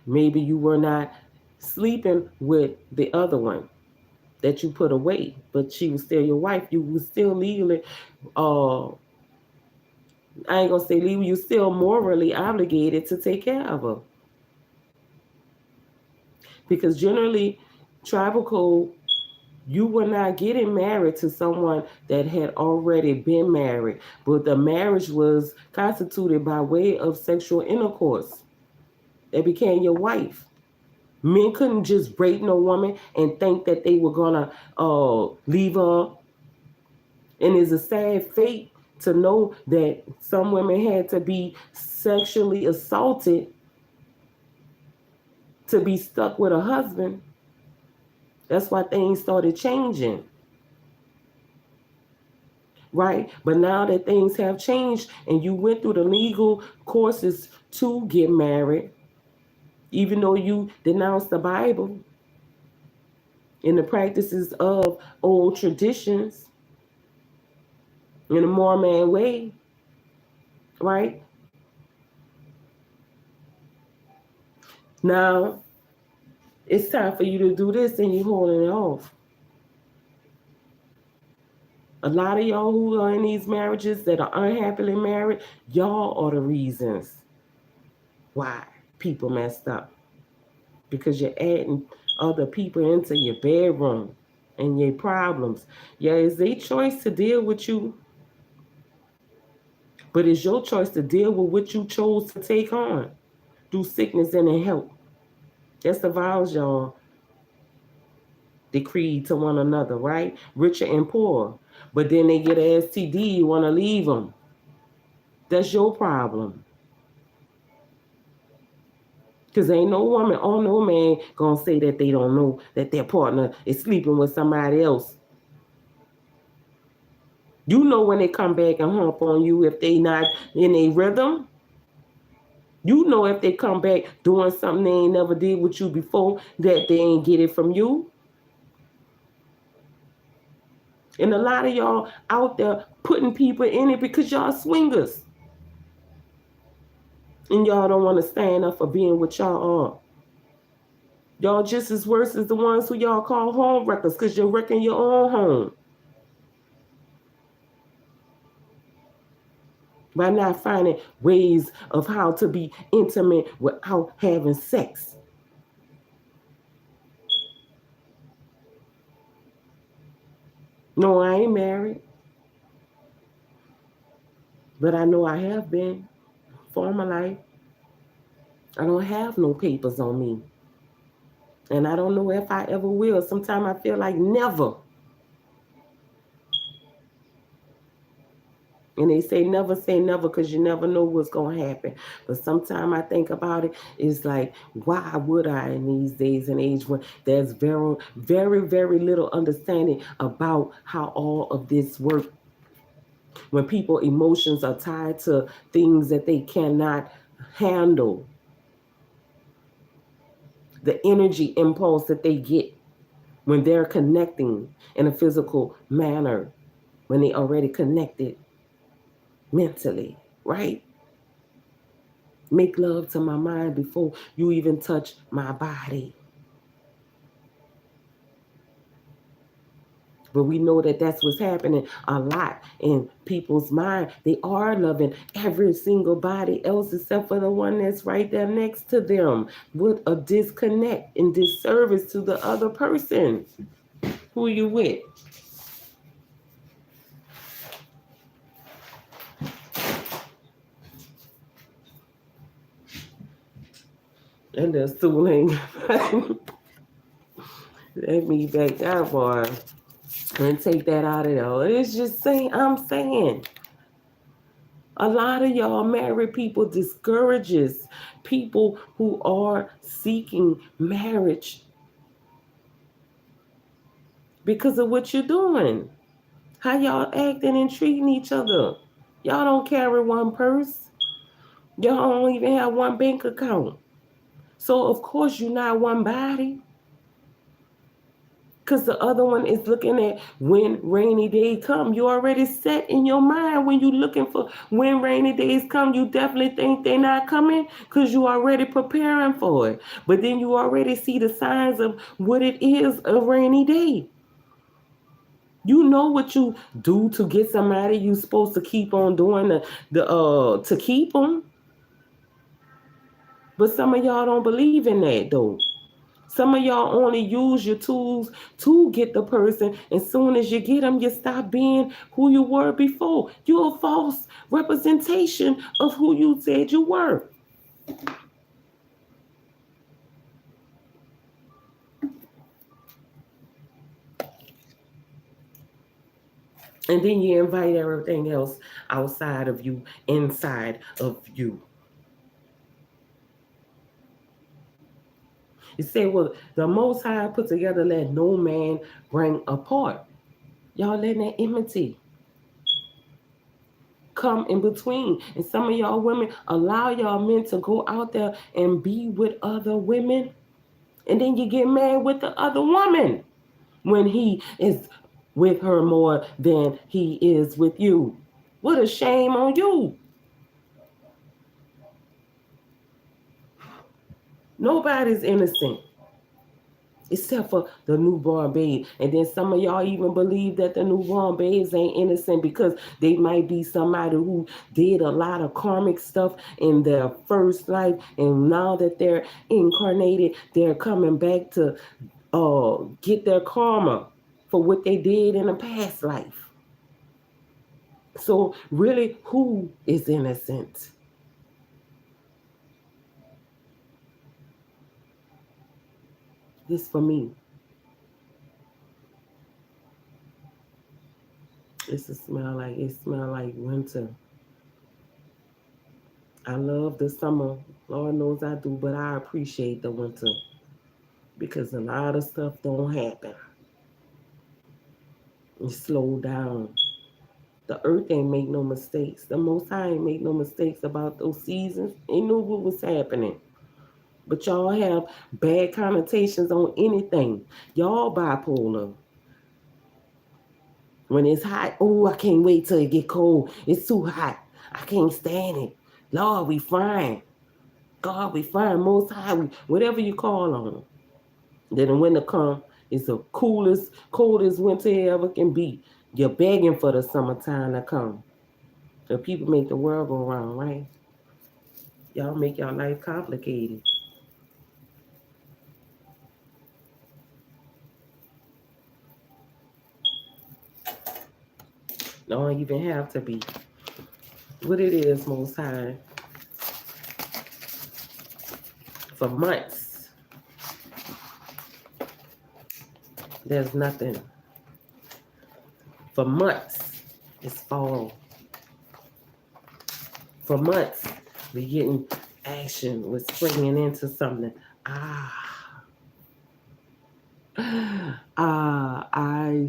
Maybe you were not sleeping with the other one that you put away, but she was still your wife. You was still legally, I ain't gonna say legally, you still morally obligated to take care of her. Because generally, tribal code, you were not getting married to someone that had already been married, but the marriage was constituted by way of sexual intercourse. They became your wife. Men couldn't just rape no woman and think that they were gonna leave her. And it's a sad fate to know that some women had to be sexually assaulted to be stuck with a husband. That's why things started changing. Right? But now that things have changed and you went through the legal courses to get married, even though you denounced the Bible and the practices of old traditions in a more man way, right? Now it's time for you to do this and you holding it off. A lot of y'all who are in these marriages that are unhappily married, y'all are the reasons why people messed up. Because you're adding other people into your bedroom and your problems. Yeah, it's their choice to deal with you, but it's your choice to deal with what you chose to take on through sickness and in health. That's the vows y'all decreed to one another, right? Richer and poor. But then they get an STD, you want to leave them. That's your problem. Because ain't no woman or no man gonna say that they don't know that their partner is sleeping with somebody else. You know when they come back and hump on you if they not in a rhythm. You know if they come back doing something they ain't never did with you before that they ain't get it from you. And a lot of y'all out there putting people in it because y'all swingers. And y'all don't want to stand up for being what y'all are. Y'all just as worse as the ones who y'all call home wreckers because you're wrecking your own home. By not finding ways of how to be intimate without having sex. No, I ain't married. But I know I have been for my life. I don't have no papers on me. And I don't know if I ever will. Sometimes I feel like never. And they say never because you never know what's going to happen. But sometimes I think about it, it's like, why would I in these days and age when there's very, very, very little understanding about how all of this works? When people emotions are tied to things that they cannot handle. The energy impulse that they get when they're connecting in a physical manner, when they already connected mentally, right? Make love to my mind before you even touch my body. But we know that that's what's happening a lot in people's mind. They are loving every single body else except for the one that's right there next to them, with a disconnect and disservice to the other person. Who are you with? And the stooling. Let me back that bar and take that out of there. It's just saying, I'm saying. A lot of y'all married people discourages people who are seeking marriage because of what you're doing. How y'all acting and treating each other. Y'all don't carry one purse. Y'all don't even have one bank account. So of course you're not one body. Because the other one is looking at when rainy day come. You already set in your mind when you looking for when rainy days come. You definitely think they're not coming because you already preparing for it. But then you already see the signs of what it is a rainy day. You know what you do to get somebody. You supposed to keep on doing the to keep them. But some of y'all don't believe in that though. Some of y'all only use your tools to get the person. As soon as you get them, you stop being who you were before. You're a false representation of who you said you were. And then you invite everything else outside of you, inside of you. You say, well, the Most High put together, let no man bring apart. Y'all letting that enmity come in between. And some of y'all women allow y'all men to go out there and be with other women. And then you get mad with the other woman when he is with her more than he is with you. What a shame on you. Nobody's innocent except for the newborn babe. And then some of y'all even believe that the newborn babes ain't innocent because they might be somebody who did a lot of karmic stuff in their first life, and now that they're incarnated, they're coming back to get their karma for what they did in a past life. So really, who is innocent? This for me. It smell like winter. I love the summer. Lord knows I do, but I appreciate the winter because a lot of stuff don't happen. You slow down. The earth ain't make no mistakes. The Most High ain't make no mistakes about those seasons. They knew what was happening. But y'all have bad connotations on anything. Y'all bipolar. When it's hot, oh, I can't wait till it get cold. It's too hot. I can't stand it. Lord, we frying. God, we frying. Most High, whatever you call on. Then the winter come, it's the coldest winter it ever can be. You're begging for the summertime to come. The people make the world go round, right? Y'all make your life complicated. Don't even have to be. What it is, Most High. For months, there's nothing. For months, it's fall. For months, we getting action. We're springing into something. I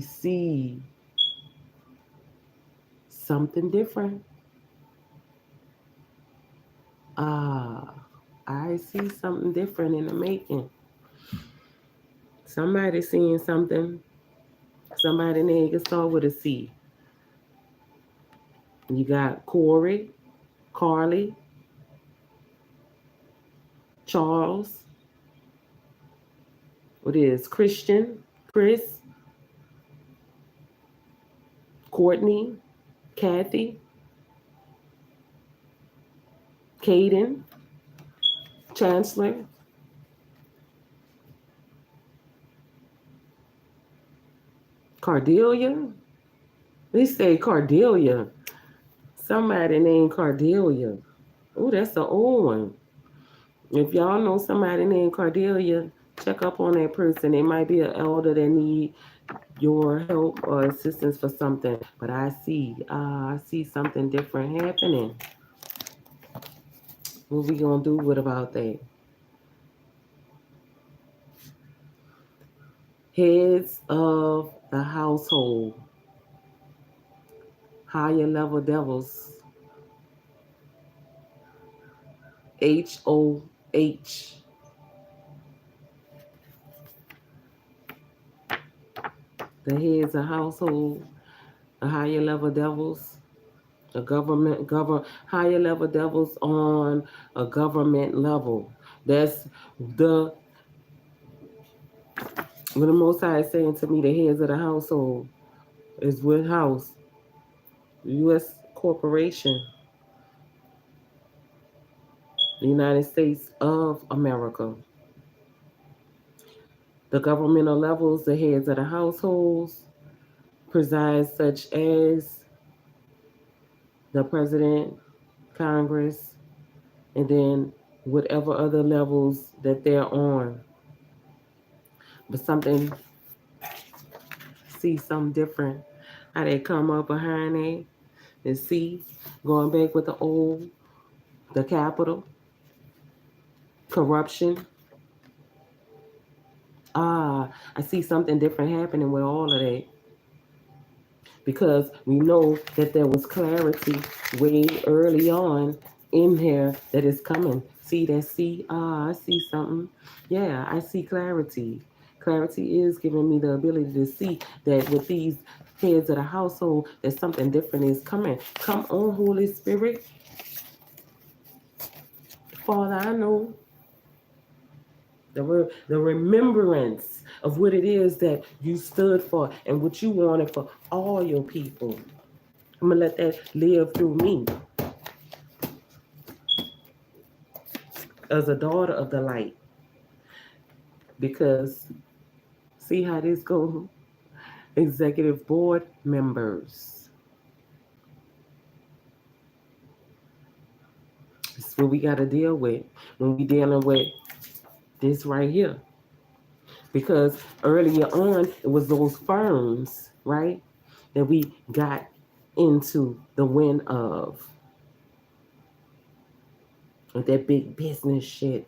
see something different. I see something different in the making. Somebody seeing something. Somebody name can start with a C. You got Corey, Carly, Charles. What is Christian, Chris, Courtney, Kathy, Caden, Chancellor, Cardelia. They say Cardelia. Somebody named Cardelia. Oh, that's an old one. If y'all know somebody named Cardelia, check up on that person. They might be an elder that need your help or assistance for something. But I see something different happening. What we gonna do with about that? Heads of the household, higher level devils, HOH. the heads of household, the higher level devils, the higher level devils on a government level. That's the when the Most High is saying to me, the heads of the household is with house, U.S. corporation, the United States of America. The governmental levels, the heads of the households, presides such as the president, Congress, and then whatever other levels that they're on. But see something different. How they come up behind it and see, going back with the capital, corruption. I see something different happening with all of that. Because we know that there was clarity way early on in here that is coming. See that? See, I see something. Yeah, I see clarity. Clarity is giving me the ability to see that with these heads of the household, that something different is coming. Come on, Holy Spirit. Father, I know the remembrance of what it is that you stood for and what you wanted for all your people. I'm going to let that live through me as a daughter of the light. Because see how this goes? Executive board members. This is what we got to deal with when we dealing with this right here. Because earlier on, it was those firms, right, that we got into the win of. With that big business shit.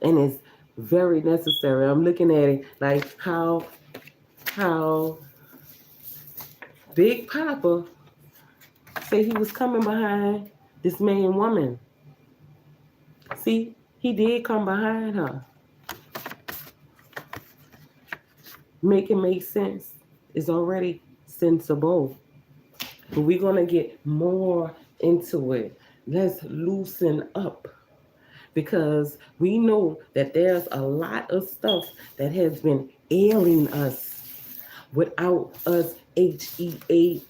And it's very necessary. I'm looking at it like how Big Papa said he was coming behind this main woman. See, he did come behind her. Make it make sense. It's already sensible. But we're going to get more into it. Let's loosen up. Because we know that there's a lot of stuff that has been ailing us without us HEALING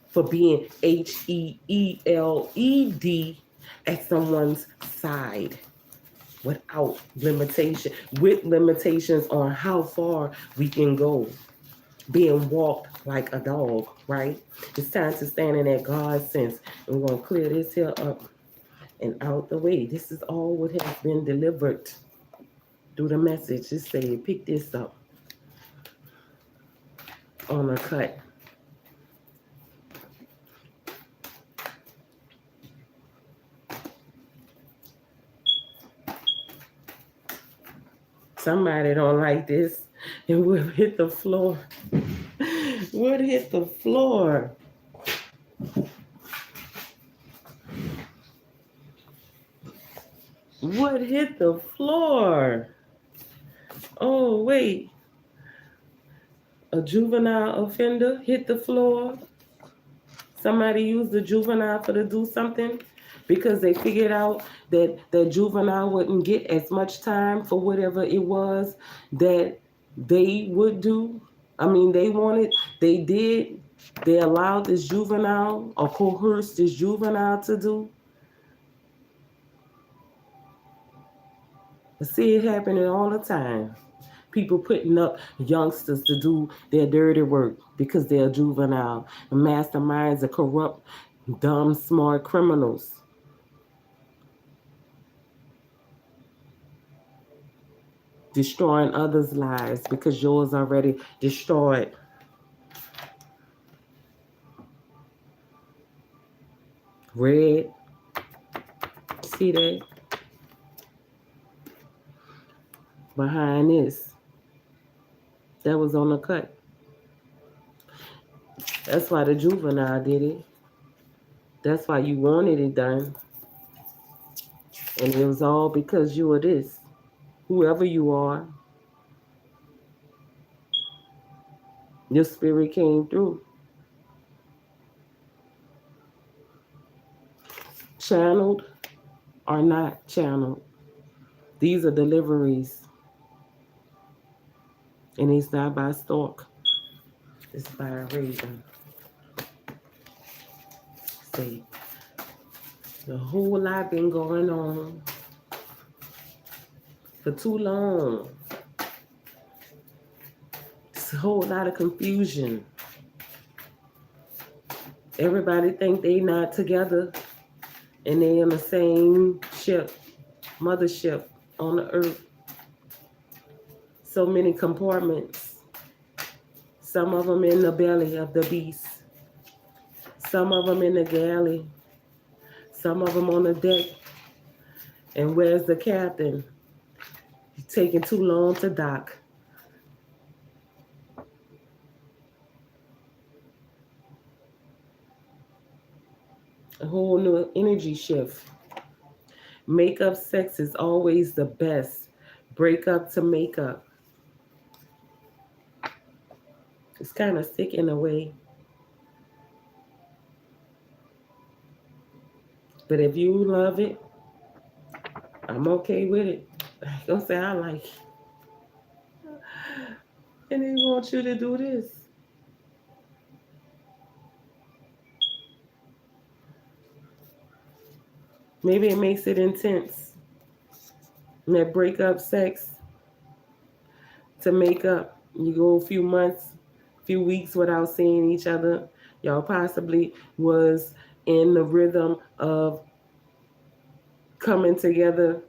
for being HEELED at someone's side without limitation, with limitations on how far we can go. Being walked like a dog, right? It's time to stand in that God sense. And we're going to clear this here up and out the way. This is all what has been delivered through the message. Just say, pick this up on a cut. Somebody don't like this and we'll hit the floor. We'll hit the floor. What hit the floor? Oh, wait. A juvenile offender hit the floor. Somebody used the juvenile for to do something because they figured out that the juvenile wouldn't get as much time for whatever it was that they would do. I mean, they allowed this juvenile or coerced this juvenile to do. I see it happening all the time. People putting up youngsters to do their dirty work because they're juvenile. The masterminds are corrupt, dumb, smart criminals. Destroying others' lives because yours already destroyed. Red. See that? Behind this. That was on the cut. That's why the juvenile did it. That's why you wanted it done. And it was all because you were this. whoever you are, your spirit came through. Channeled or not channeled. These are deliveries. And it's not by Stork. It's by Raven. See, the whole lot been going on for too long. It's a whole lot of confusion. Everybody think they not together and they in the same ship, mothership on the earth. So many compartments. Some of them in the belly of the beast. Some of them in the galley. Some of them on the deck. And where's the captain? He's taking too long to dock. A whole new energy shift. Makeup sex is always the best. Break up to make up. It's kind of sick in a way. But if you love it, I'm okay with it. I ain't gonna say I like it. And they want you to do this. Maybe it makes it intense. And that break up sex to make up. You go a few months, few weeks without seeing each other. Y'all possibly was in the rhythm of coming together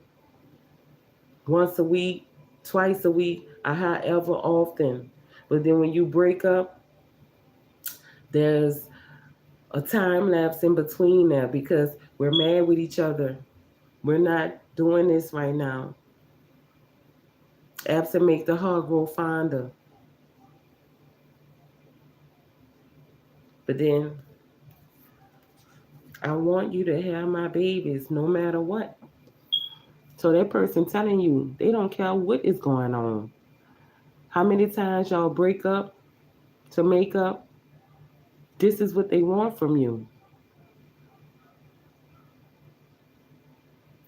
once a week, twice a week, or however often. But then when you break up, there's a time lapse in between there because we're mad with each other. We're not doing this right now. Absent make the heart grow fonder. But then I want you to have my babies no matter what. So that person telling you they don't care what is going on. How many times y'all break up to make up? This is what they want from you.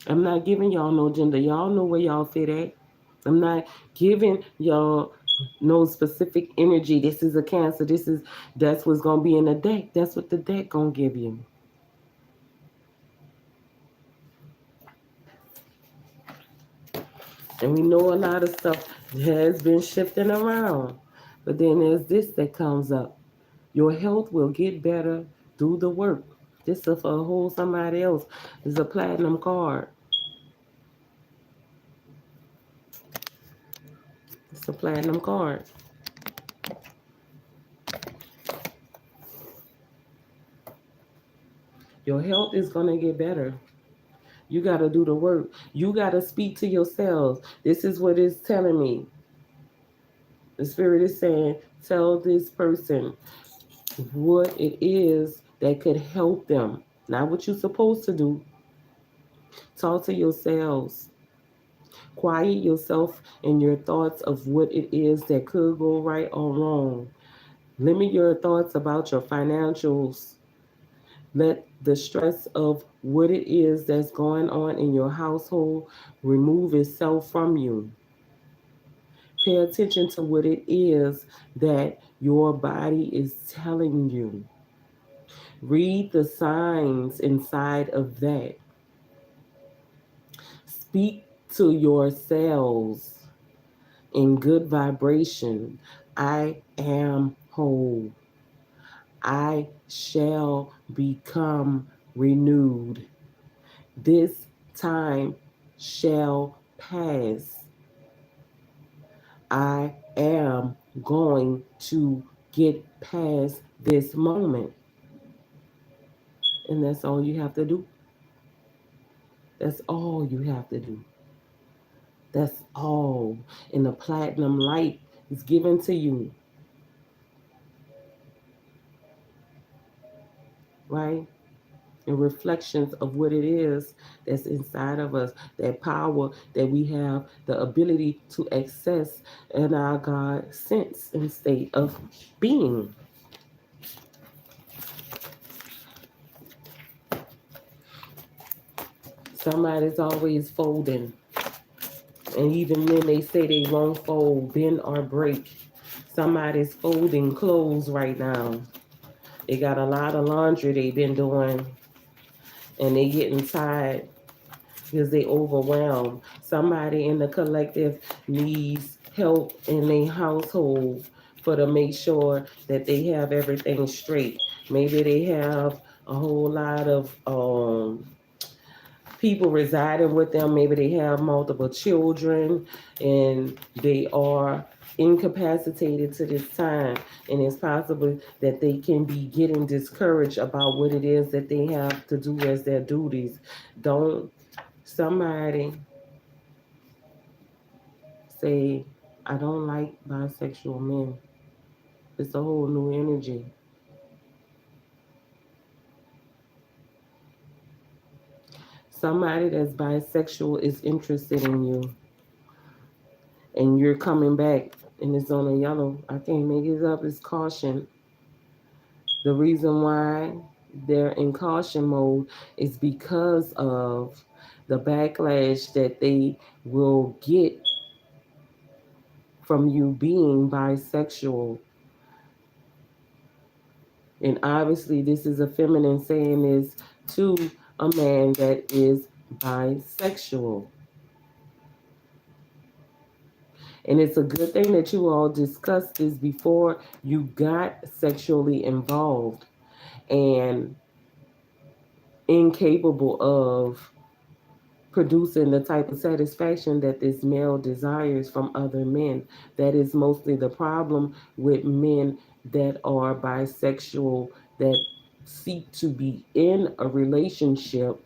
I'm not giving y'all no gender. Y'all know where y'all fit at. I'm not giving y'all no specific energy. This is a Cancer. That's what's gonna be in the deck. That's what the deck gonna give you. And we know a lot of stuff has been shifting around. But then there's this that comes up. Your health will get better. Do the work. This is for a whole somebody else. This is a platinum card. It's a platinum card. Your health is going to get better. You got to do the work. You got to speak to yourselves. This is what it's telling me. The spirit is saying, tell this person what it is that could help them. Not what you're supposed to do. Talk to yourselves. Quiet yourself in your thoughts of what it is that could go right or wrong. Limit your thoughts about your financials. Let the stress of what it is that's going on in your household remove itself from you. Pay attention to what it is that your body is telling you. Read the signs inside of that. Speak to yourselves in good vibration. I am whole. I shall become renewed. This time shall pass. I am going to get past this moment. And that's all you have to do. That's all you have to do. That's all. And the platinum light is given to you. Right? and reflections of what it is that's inside of us, that power that we have the ability to access in our God sense and state of being. Somebody's always folding. And even when they say they won't fold, bend or break, somebody's folding clothes right now. They got a lot of laundry they've been doing and they getting tired because they overwhelmed. Somebody in the collective needs help in their household for to make sure that they have everything straight. Maybe they have a whole lot of people residing with them. Maybe they have multiple children and they are incapacitated to this time. And it's possible that they can be getting discouraged about what it is that they have to do as their duties. Don't somebody say, I don't like bisexual men. It's a whole new energy. Somebody that's bisexual is interested in you and you're coming back and it's on a yellow. I can't make it up. It's caution. The reason why they're in caution mode is because of the backlash that they will get from you being bisexual. And obviously, this is a feminine saying this to a man that is bisexual. And it's a good thing that you all discussed this before you got sexually involved and incapable of producing the type of satisfaction that this male desires from other men. That is mostly the problem with men that are bisexual, that seek to be in a relationship,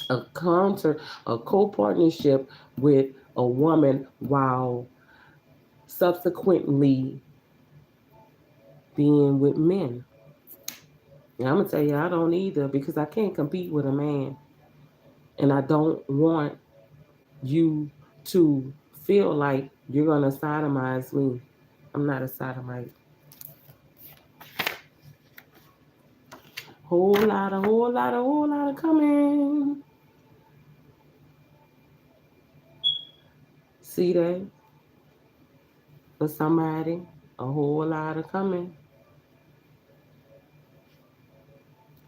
a co-partnership with a woman while subsequently being with men. And I'm gonna tell you, I don't either because I can't compete with a man, and I don't want you to feel like you're gonna sodomize me. I'm not a sodomite. Whole lot of coming. See that? For somebody, a whole lot of coming.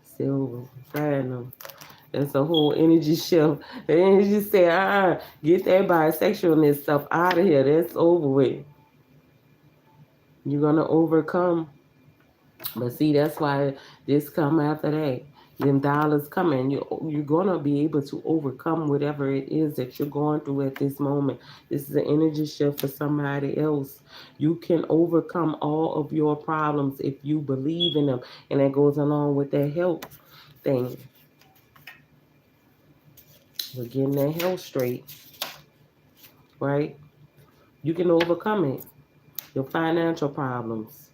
Silver, platinum. That's a whole energy shift. The energy say, get that bisexualness stuff out of here. That's over with. You're gonna overcome. But see, that's why this come after that. Them dollars coming. You're gonna be able to overcome whatever it is that you're going through at this moment. This is an energy shift for somebody else. You can overcome all of your problems if you believe in them, and that goes along with that health thing. We're getting that health straight, right? You can overcome it. Your financial problems,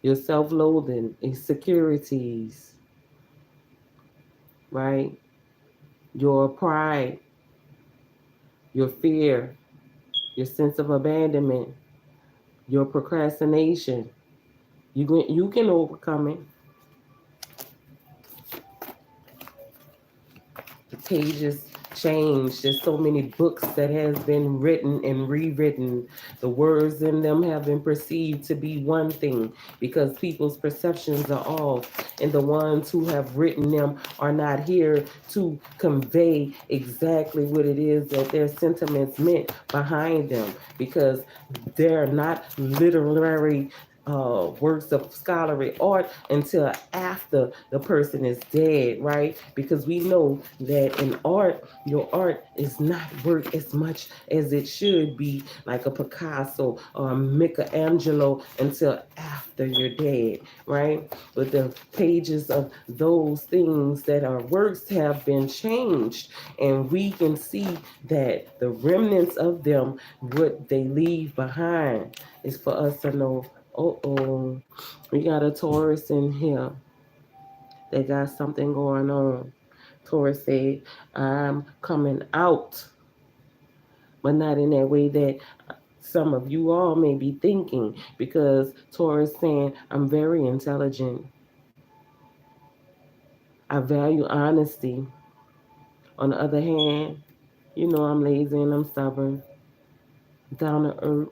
your self-loathing, insecurities, right? Your pride, your fear, your sense of abandonment, your procrastination. You can overcome it. The pages change. There's so many books that has been written and rewritten. The words in them have been perceived to be one thing because people's perceptions are off, and the ones who have written them are not here to convey exactly what it is that their sentiments meant behind them because they're not literary works of scholarly art until after the person is dead, right? Because we know that in art, your art is not worth as much as it should be, like a Picasso or a Michelangelo, until after you're dead, right? But the pages of those things that are works have been changed, and we can see that the remnants of them, what they leave behind, is for us to know. Oh, we got a Taurus in here that got something going on. Taurus said, I'm coming out, but not in that way that some of you all may be thinking, because Taurus saying, I'm very intelligent. I value honesty. On the other hand, I'm lazy and I'm stubborn, down to earth.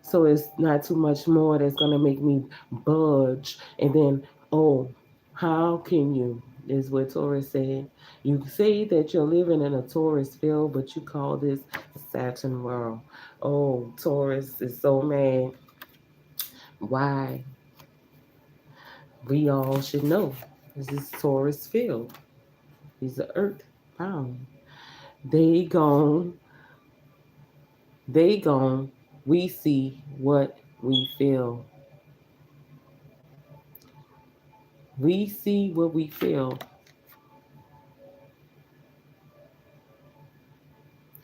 So it's not too much more that's going to make me budge. And then, oh, how can you? Is what Taurus said. You say that you're living in a Taurus field, but you call this Saturn world. Oh, Taurus is so mad. Why? We all should know. This is Taurus field. He's the earth pound. They gone. They gone. We see what we feel. We see what we feel.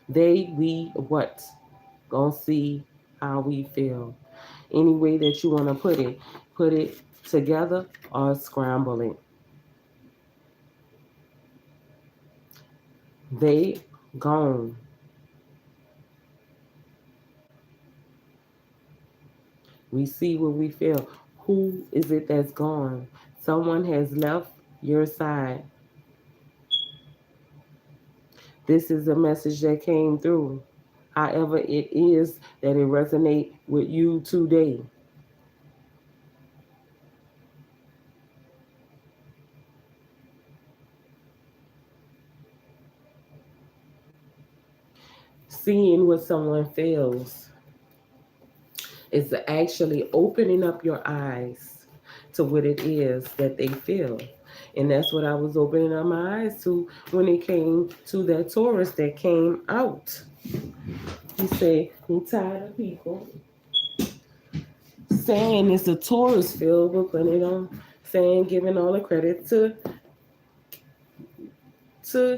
We, what? Gonna see how we feel. Any way that you want to put it together or scramble it. They gone. We see what we feel. Who is it that's gone? Someone has left your side. This is a message that came through. However it is that it resonates with you today. Seeing what someone feels is actually opening up your eyes to what it is that they feel. And that's what I was opening up my eyes to when it came to that Taurus that came out. He said, I'm tired of people saying it's a Taurus field, but putting it on, saying, giving all the credit to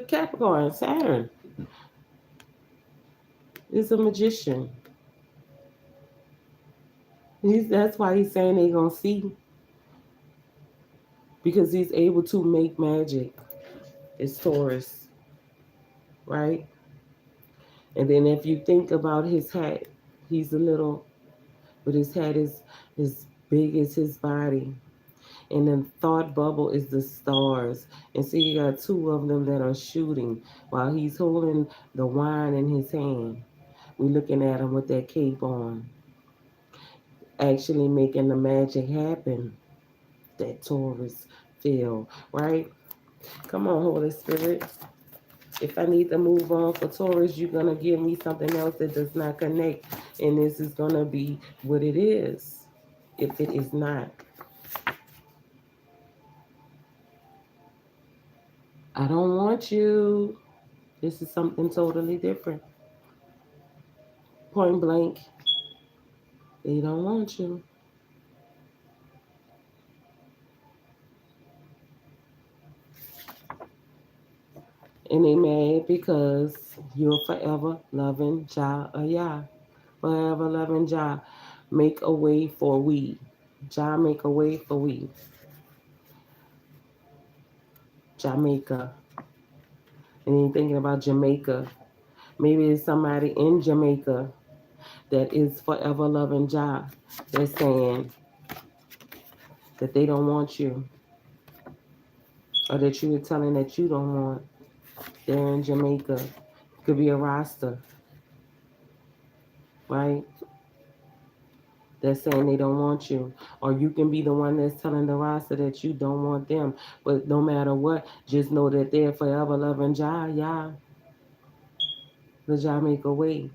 Capricorn, Saturn. Is a magician. That's why he's saying they're going to see. Because he's able to make magic. It's Taurus, right? And then if you think about his hat, he's a little, but his hat is as big as his body. And the thought bubble is the stars. And so you got two of them that are shooting while he's holding the wine in his hand. We're looking at him with that cape on, actually making the magic happen. That Taurus feel, right? Come on, Holy Spirit. If I need to move on for Taurus, you're going to give me something else that does not connect. And this is going to be what it is, if it is not. I don't want you. This is something totally different. Point blank, they don't want you. And they mad because you're forever loving Jah Yah. Forever loving Jah. Make a way for we. Jah make a way for we. Jamaica. And then thinking about Jamaica. Maybe it's somebody in Jamaica that is forever loving Jah. They're saying that they don't want you. Or that you were telling that you don't want. They're in Jamaica. Could be a roster, right? That's saying they don't want you. Or you can be the one that's telling the roster that you don't want them. But no matter what, just know that they're forever loving Jah, Yah. The Jah make a way.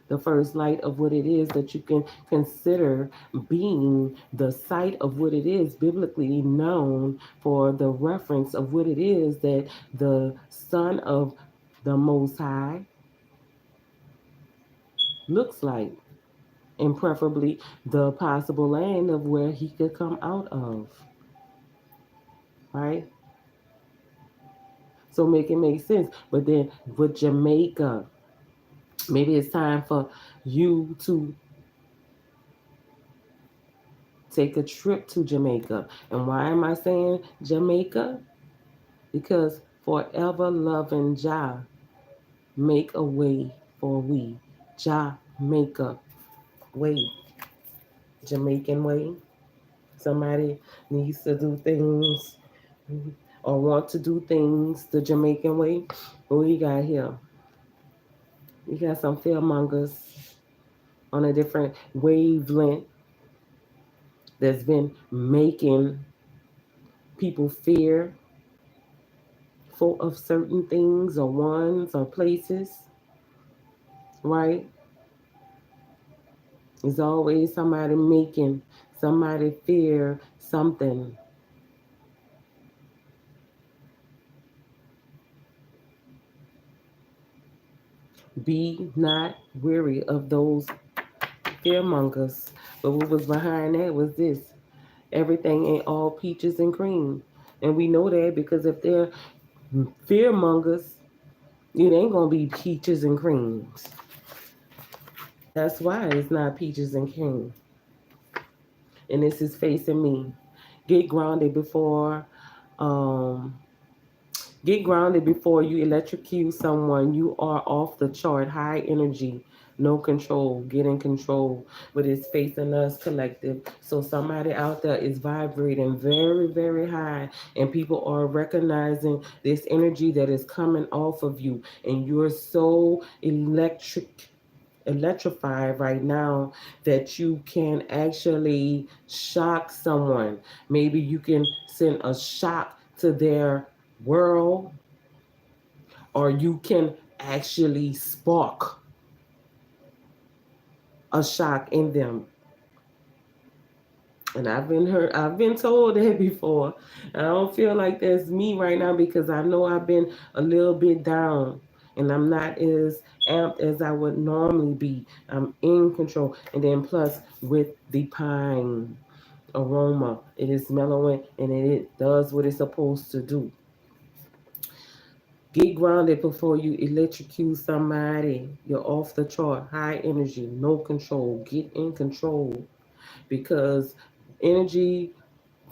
The first light of what it is that you can consider being the site of what it is biblically known for the reference of what it is that the Son of the Most High looks like, and preferably the possible land of where he could come out of, right? So make it make sense. But then with Jamaica, maybe it's time for you to take a trip to Jamaica. And why am I saying Jamaica? Because forever loving Jah, make a way for we. Jah, make a way. Jamaican way. Somebody needs to do things or want to do things the Jamaican way. What we got here? We got some fearmongers on a different wavelength that's been making people fear for of certain things or ones or places, right? There's always somebody making somebody fear something. Be not weary of those fearmongers. But what was behind that was this: everything ain't all peaches and cream. And we know that because if they're fearmongers, it ain't gonna be peaches and creams. That's why it's not peaches and cream. And this is facing me. Get grounded before um get grounded before you electrocute someone. You are off the chart, high energy, no control, get in control. But it's facing us collective. So somebody out there is vibrating very, very high, and people are recognizing this energy that is coming off of you. And you're so electrified right now that you can actually shock someone. Maybe you can send a shock to their world, or you can actually spark a shock in them. And I've been told that before. I don't feel like that's me right now because I know I've been a little bit down and I'm not as amped as I would normally be. I'm in control. And then plus with the pine aroma, it is mellowing and it does what it's supposed to do. Get grounded before you electrocute somebody. You're off the chart. High energy, no control. Get in control because energy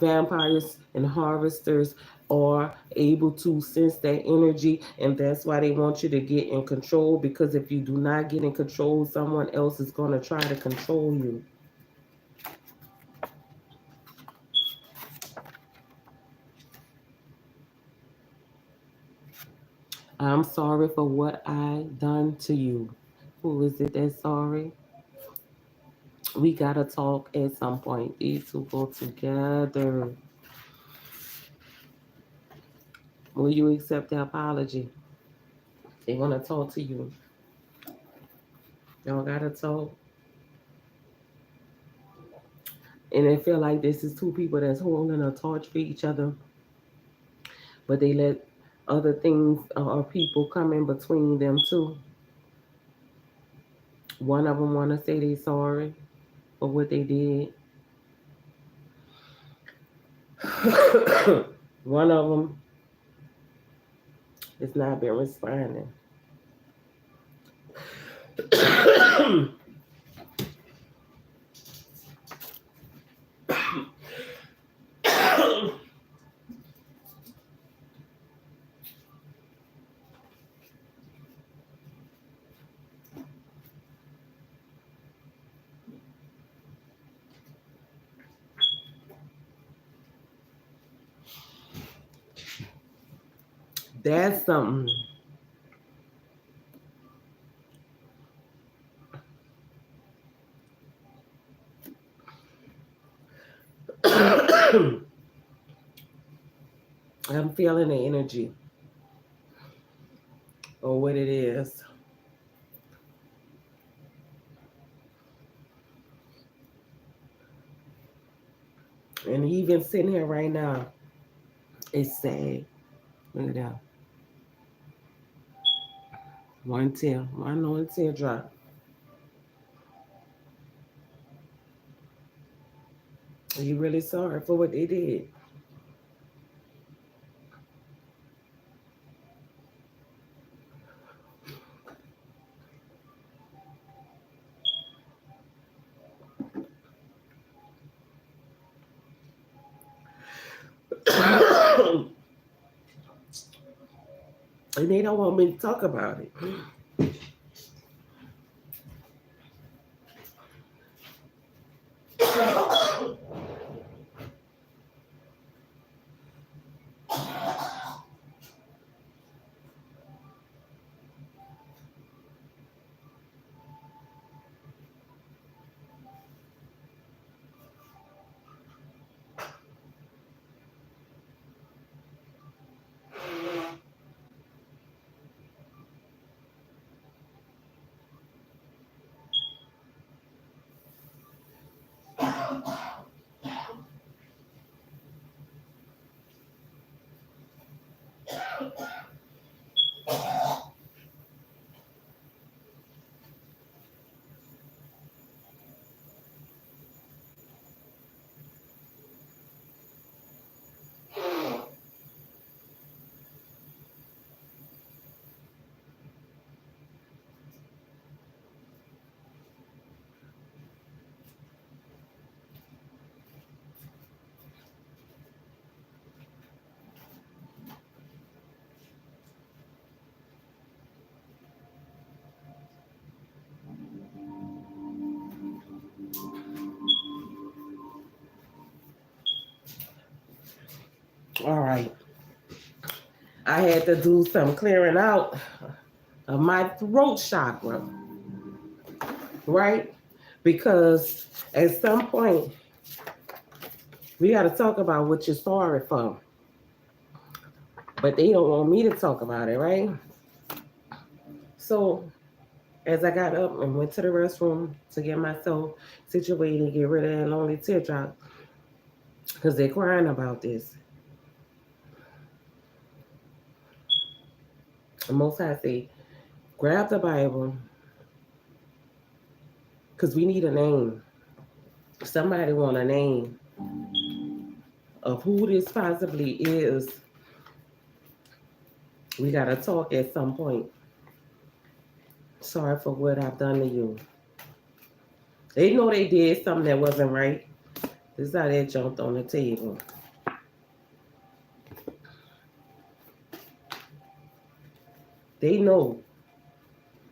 vampires and harvesters are able to sense that energy, and that's why they want you to get in control, because if you do not get in control, someone else is going to try to control you. I'm sorry for what I done to you. Who is it that's sorry? We gotta talk at some point. These two go together. Will you accept the apology? They want to talk to you. Y'all gotta talk. And it feel like this is two people that's holding a torch for each other, but they let other things or people come in between them too. One of them want to say they sorry for what they did. One of them has not been responding. That's something. I'm feeling the energy or what it is. And even sitting here right now, it's sad. Look at that. One teardrop. Are you really sorry for what they did? and they don't want me to talk about it. All right. I had to do some clearing out of my throat chakra, right? Because at some point, we got to talk about what you're sorry for. But they don't want me to talk about it, right? So as I got up and went to the restroom to get myself situated, get rid of that lonely teardrop, because they're crying about this. The Most High say, grab the Bible, because we need a name. Somebody want a name of who this possibly is. We got to talk at some point. Sorry for what I've done to you. They know they did something that wasn't right. This is how they jumped on the table. They know.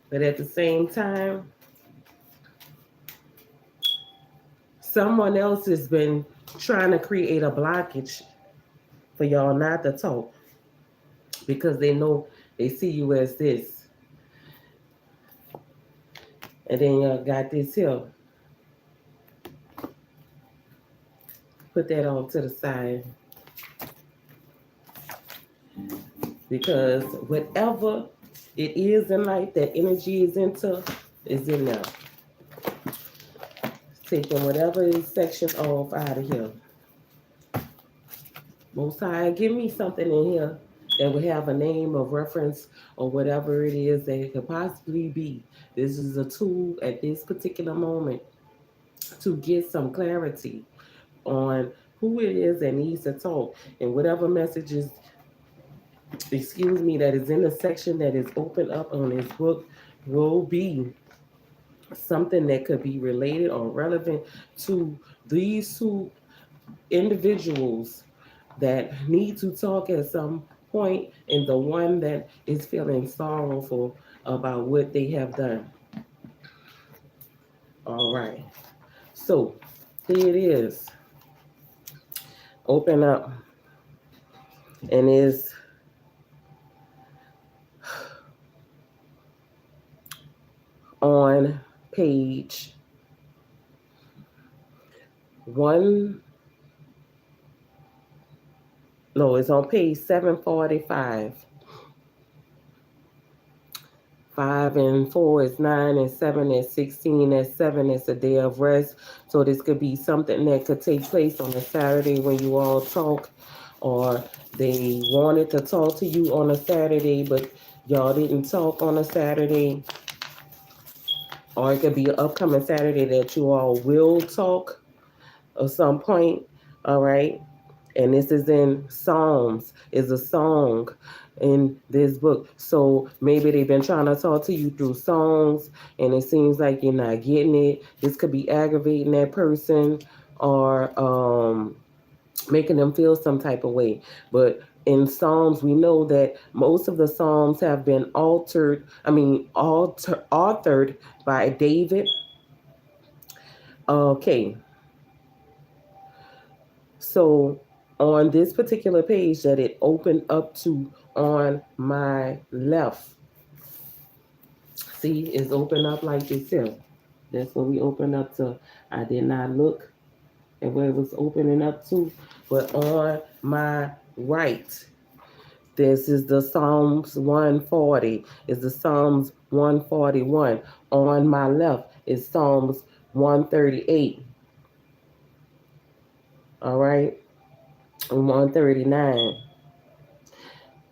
But at the same time, someone else has been trying to create a blockage for y'all not to talk because they know they see you as this. And then y'all got this here. Put that on to the side. Because whatever it is in life that energy is into is in there. Taking whatever is section off out of here. Most High, give me something in here that would have a name of reference or whatever it is that it could possibly be. This is a tool at this particular moment to get some clarity on who it is that needs to talk and whatever messages, excuse me, that is in the section that is open up on this book will be something that could be related or relevant to these two individuals that need to talk at some point and the one that is feeling sorrowful about what they have done. All right. So here it is. Open up and is on page 1. No, it's on page 745. 5 and 4 is 9, and 7 is 16, and 7 is a day of rest. So this could be something that could take place on a Saturday when you all talk, or they wanted to talk to you on a Saturday, but y'all didn't talk on a Saturday. Or it could be an upcoming Saturday that you all will talk at some point. All right. And this is in Psalms, is a song in this book. So maybe they've been trying to talk to you through songs and it seems like you're not getting it. This could be aggravating that person or making them feel some type of way. But In Psalms, we know that most of the Psalms have been authored by David. Okay, so on this particular page that it opened up to on my left, see, it's open up like this here. That's what we opened up to. I did not look at where it was opening up to, but on my right, this is the Psalms 140. Is the Psalms 141. On my left is Psalms 138. All right, 139.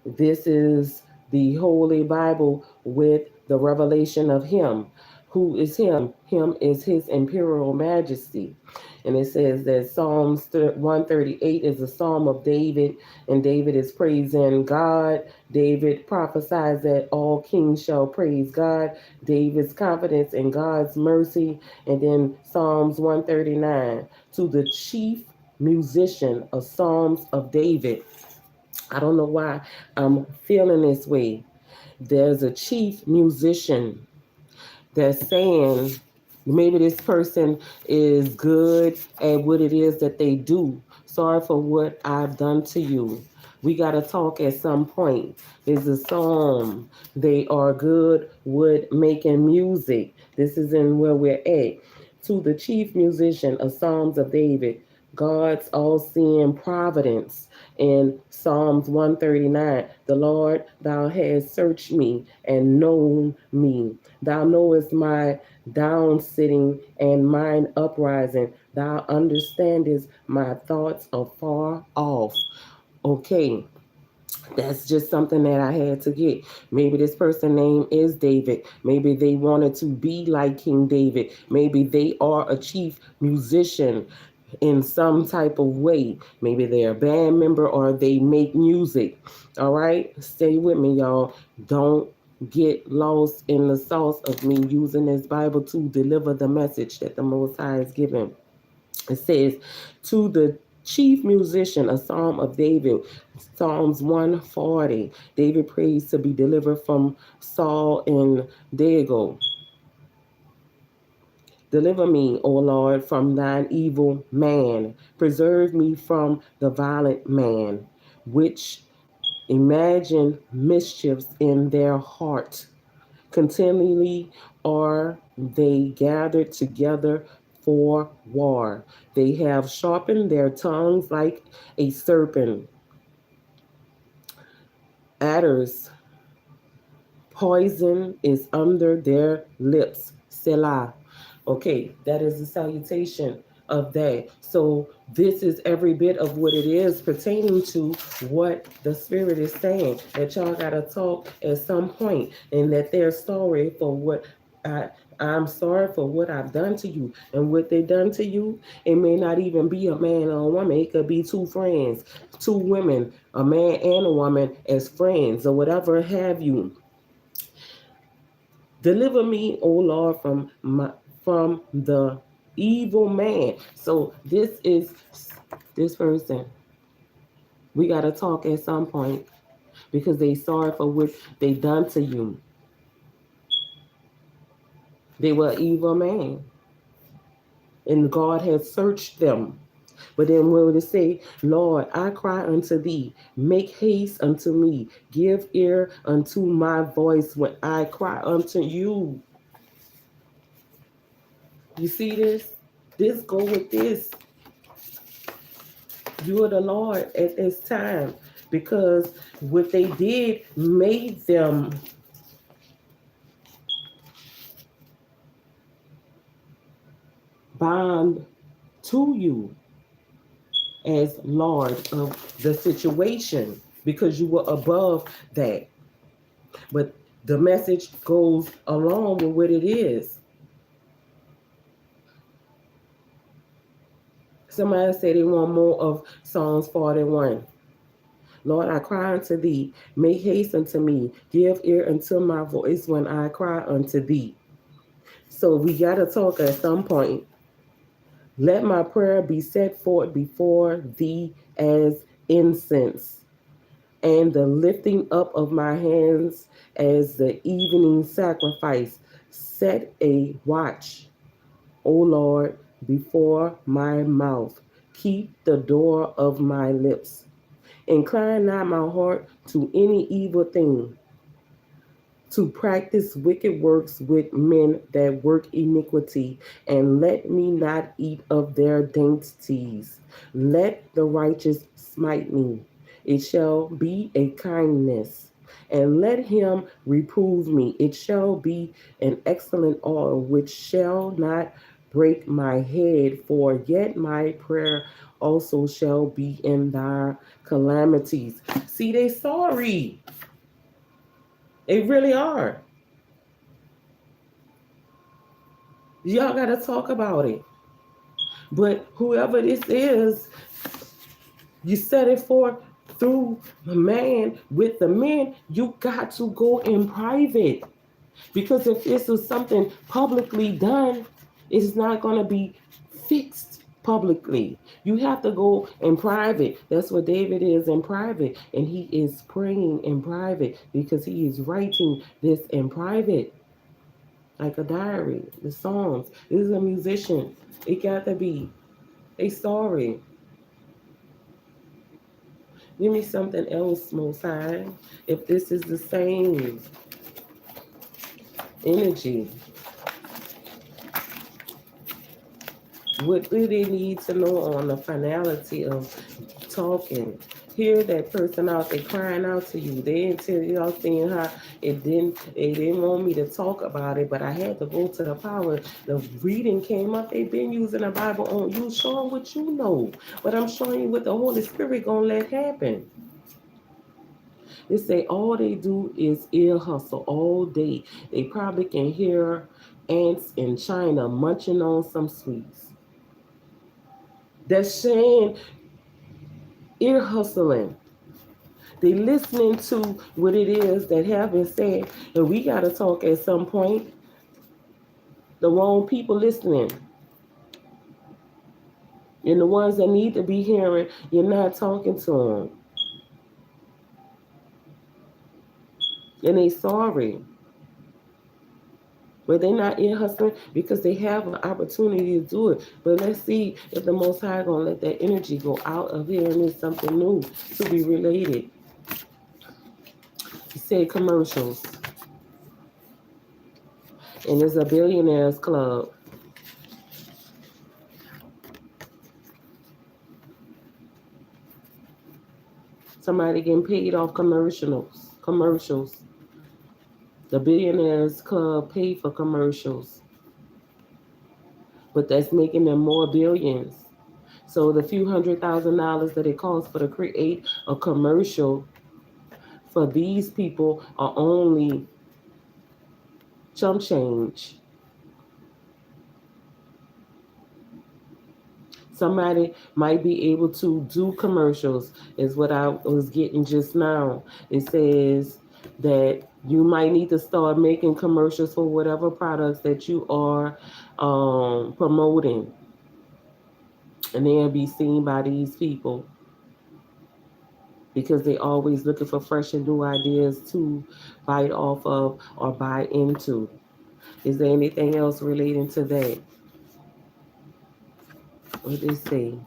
This is the Holy Bible with the revelation of Him. Who is Him? Him is His Imperial Majesty. And it says that Psalms 138 is a psalm of David, and David is praising God. David prophesies that all kings shall praise God. David's confidence in God's mercy. And then Psalms 139, to the chief musician of Psalms of David. I don't know why I'm feeling this way. There's a chief musician that's saying maybe this person is good at what it is that they do. Sorry for what I've done to you. We got to talk at some point. There's a psalm. They are good with making music. This is in where we're at. To the chief musician of Psalms of David, God's all-seeing providence. In Psalms 139, the Lord, thou hast searched me and known me. Thou knowest my down sitting and mine uprising. Thou understandest my thoughts afar off. Okay, that's just something that I had to get. Maybe this person's name is David. Maybe they wanted to be like King David. Maybe they are a chief musician in some type of way. Maybe they're a band member or they make music. All right, stay with me, y'all. Don't get lost in the sauce of me using this Bible to deliver the message that the Most High is giving. It says, to the chief musician, a psalm of David, Psalms 140. David prays to be delivered from Saul and Dago. Deliver me, O Lord, from thine evil man. Preserve me from the violent man, which imagine mischiefs in their heart. Continually are they gathered together for war. They have sharpened their tongues like a serpent. Adders, poison is under their lips. Selah. Okay, that is the salutation of that. So this is every bit of what it is pertaining to what the Spirit is saying. That y'all gotta talk at some point, and that they're sorry for what I'm sorry for what I've done to you. And what they done to you, it may not even be a man or a woman. It could be two friends, two women, a man and a woman as friends or whatever have you. Deliver me, O Lord, from the evil man. So this is this person. We got to talk at some point because they sorry for what they done to you. They were evil man, and God had searched them. But then when they say, Lord, I cry unto thee, make haste unto me, give ear unto my voice when I cry unto you. You see this? This go with this. You are the Lord at this time, because what they did made them bond to you as Lord of the situation, because you were above that. But the message goes along with what it is. Somebody said they want more of Psalms 41. Lord, I cry unto thee. Make haste unto me. Give ear unto my voice when I cry unto thee. So we got to talk at some point. Let my prayer be set forth before thee as incense. and the lifting up of my hands as the evening sacrifice. Set a watch, O Lord, before my mouth. Keep the door of my lips. Incline not my heart to any evil thing, to practice wicked works with men that work iniquity, and let me not eat of their dainties. Let the righteous smite me. It shall be a kindness. And let him reprove me. It shall be an excellent oil which shall not break my head, for yet my prayer also shall be in thy calamities. See, they sorry. They really are. Y'all got to talk about it. But whoever this is, you set it forth through the man with the men. You got to go in private. Because if this was something publicly done, it's not going to be fixed publicly. You have to go in private. That's what David is in private. And he is praying in private because he is writing this in private. Like a diary, the songs. This is a musician. It got to be. They sorry. Give me something else, Most High. If this is the same energy, what do they need to know on the finality of talking? Hear that person out there crying out to you. They didn't tell y'all seeing how they didn't want me to talk about it, but I had to go to the power. The reading came up. They've been using the Bible on you, showing what you know. But I'm showing you what the Holy Spirit gonna let happen. They say all they do is ear hustle all day. They probably can hear ants in China munching on some sweets. That's saying ear hustling. They listening to what it is that have been said, and we got to talk at some point. The wrong people listening, and the ones that need to be hearing, you're not talking to them, and they sorry. But they're not ear hustling because they have an opportunity to do it. But let's see if the Most High gonna let that energy go out of here and it's something new to be related. He said commercials, and it's a billionaires club. Somebody getting paid off commercials. Commercials. The billionaires club pay for commercials, but that's making them more billions. So the few $100,000 that it costs for to create a commercial for these people are only chump change. Somebody might be able to do commercials, is what I was getting just now. It says that you might need to start making commercials for whatever products that you are promoting, and they'll be seen by these people because they always looking for fresh and new ideas to bite off of or buy into. Is there anything else relating to that? What they say?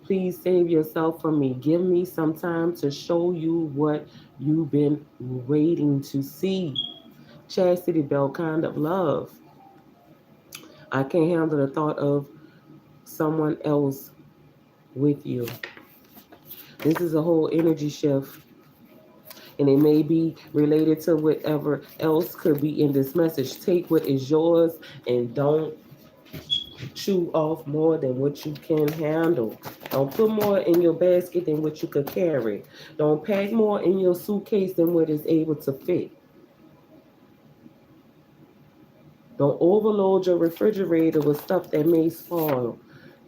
Please save yourself from me. Give me some time to show you what you've been waiting to see. Chastity belt kind of love. I can't handle the thought of someone else with you. This is a whole energy shift, and it may be related to whatever else could be in this message. Take what is yours and don't chew off more than what you can handle. Don't put more in your basket than what you could carry. Don't pack more in your suitcase than what is able to fit. Don't overload your refrigerator with stuff that may spoil.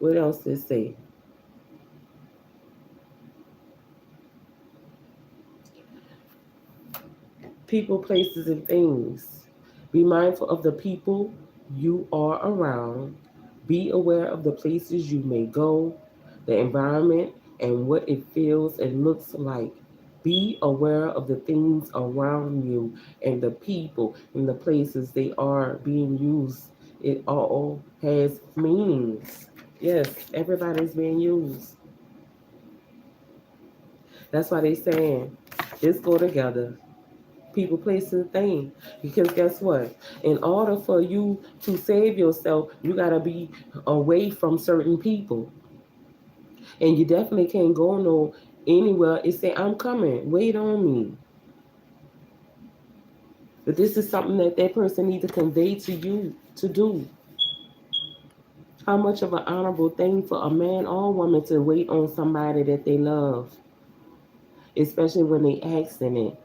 What else does it say? People, places, and things. Be mindful of the people you are around. Be aware of the places you may go, the environment, and what it feels and looks like. Be aware of the things around you and the people and the places they are being used. It all has meanings. Yes, everybody's being used. That's why they saying, let's go together. People, place, and thing. Because guess what? In order for you to save yourself, you gotta be away from certain people. And you definitely can't go no anywhere and say, I'm coming, wait on me. But this is something that that person needs to convey to you to do. How much of an honorable thing for a man or woman to wait on somebody that they love, especially when they asking it.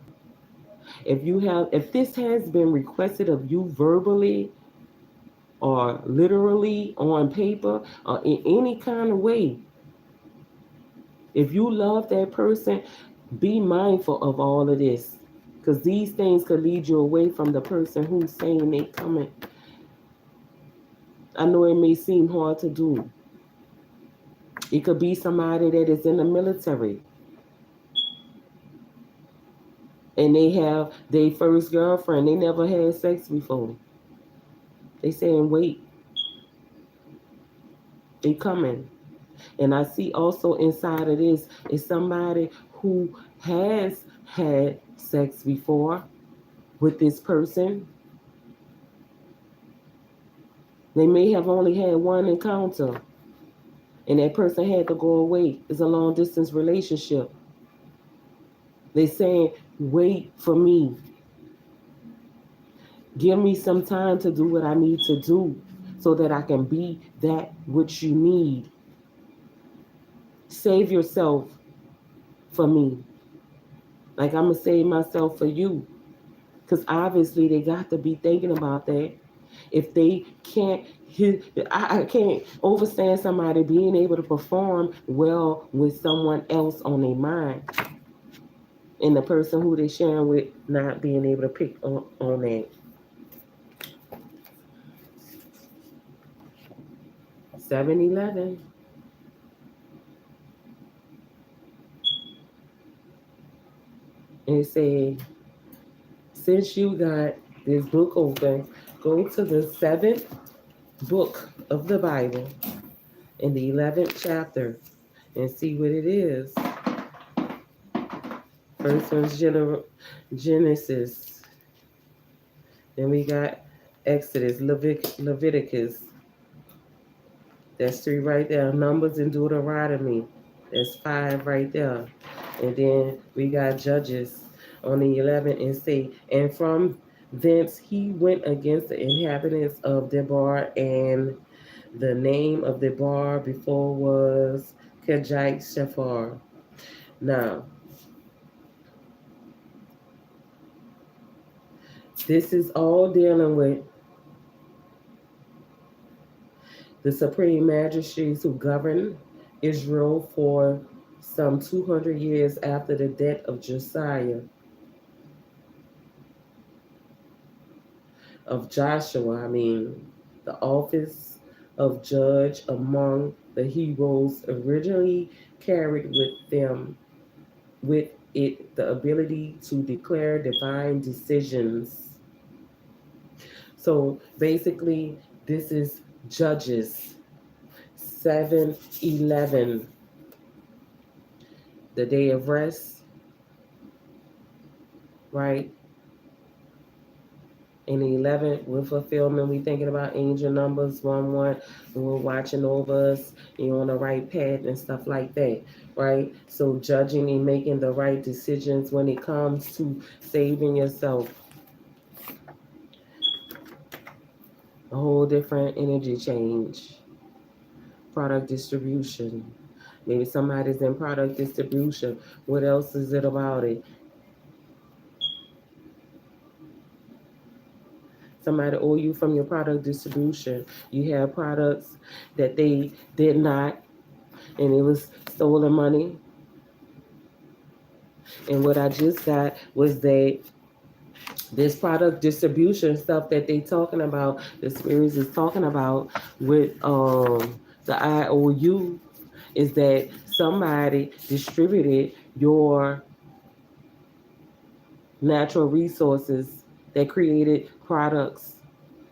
If this has been requested of you verbally or literally on paper or in any kind of way, if you love that person, be mindful of all of this. Because these things could lead you away from the person who's saying they coming. I know it may seem hard to do. It could be somebody that is in the military and they have their first girlfriend. They never had sex before. They saying, wait, they coming. And I see also inside of this is somebody who has had sex before with this person. They may have only had one encounter and that person had to go away. It's a long distance relationship. They saying, wait for me. Give me some time to do what I need to do so that I can be that which you need. Save yourself for me. Like I'm going to save myself for you. Because obviously they got to be thinking about that. If they can't, I can't overstand somebody being able to perform well with someone else on their mind. And the person who they're sharing with not being able to pick on that. 7-Eleven. And it said, since you got this book open, go to the 7th book of the Bible in the 11th chapter and see what it is. First one's Genesis. Then we got Exodus, Leviticus. That's 3 right there. Numbers and Deuteronomy. That's 5 right there. And then we got Judges on the 11th and say, and from thence he went against the inhabitants of Debar, and the name of Debar before was Kajite Shafar. Now, this is all dealing with the supreme magistrates who governed Israel for some 200 years after the death of Josiah, of Joshua, the office of judge among the Hebrews originally carried with it the ability to declare divine decisions. So basically, this is Judges 7:11, the day of rest, right? In the 11th, we're fulfillment. We thinking about angel numbers 1-1. And we're watching over us. You're on the right path and stuff like that, right? So judging and making the right decisions when it comes to saving yourself. A whole different energy change. Product distribution. Maybe somebody's in product distribution. What else is it about it? Somebody owe you from your product distribution. You have products that they did not, and it was stolen money. And what I just got was that this product distribution stuff that they talking about, the spirits is talking about with the IOU, is that somebody distributed your natural resources that created products.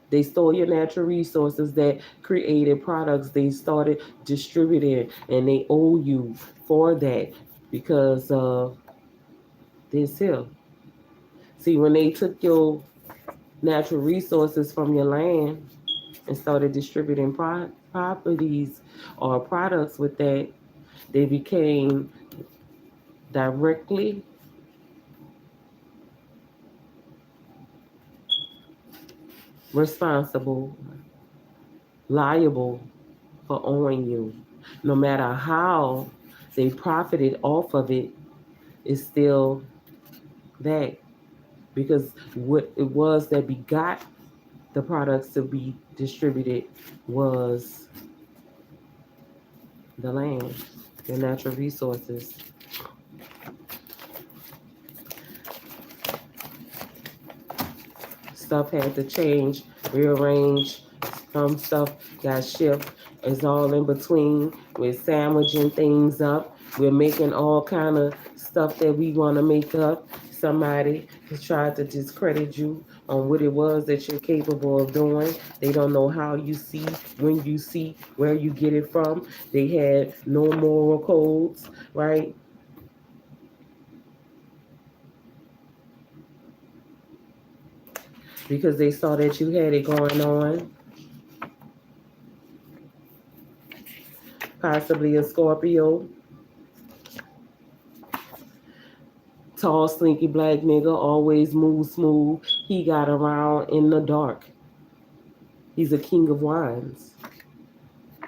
They stole your natural resources that created products. They started distributing, and they owe you for that because of this here. See, when they took your natural resources from your land and started distributing properties or products with that, they became directly responsible, liable for owing you. No matter how they profited off of it, it's still that. Because what it was that begot the products to be distributed was the land, the natural resources. Stuff had to change, rearrange. Some stuff got shipped. It's all in between. We're sandwiching things up. We're making all kind of stuff that we want to make up. Somebody has tried to discredit you on what it was that you're capable of doing. They don't know how you see, when you see, where you get it from. They had no moral codes, right? Because they saw that you had it going on. Possibly a Scorpio, tall, slinky black nigga, always move smooth. He got around in the dark. He's a king of wands.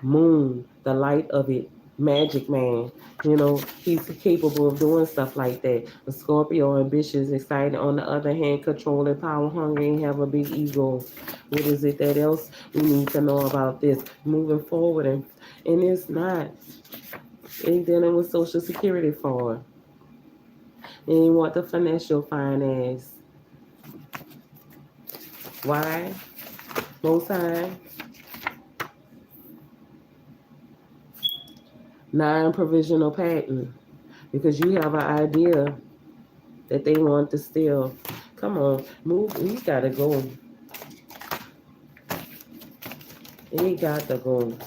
Moon, the light of it. Magic man. You know, he's capable of doing stuff like that. A Scorpio, ambitious, excited. On the other hand, controlling, power hungry, and have a big ego. What is it that else we need to know about this? Moving forward, and it's not. Ain't dealing with Social Security fraud. And you want to finesse your finance. Why? Most time, non-provisional patent. Because you have an idea that they want to steal. Come on, move. We gotta go. We got to go.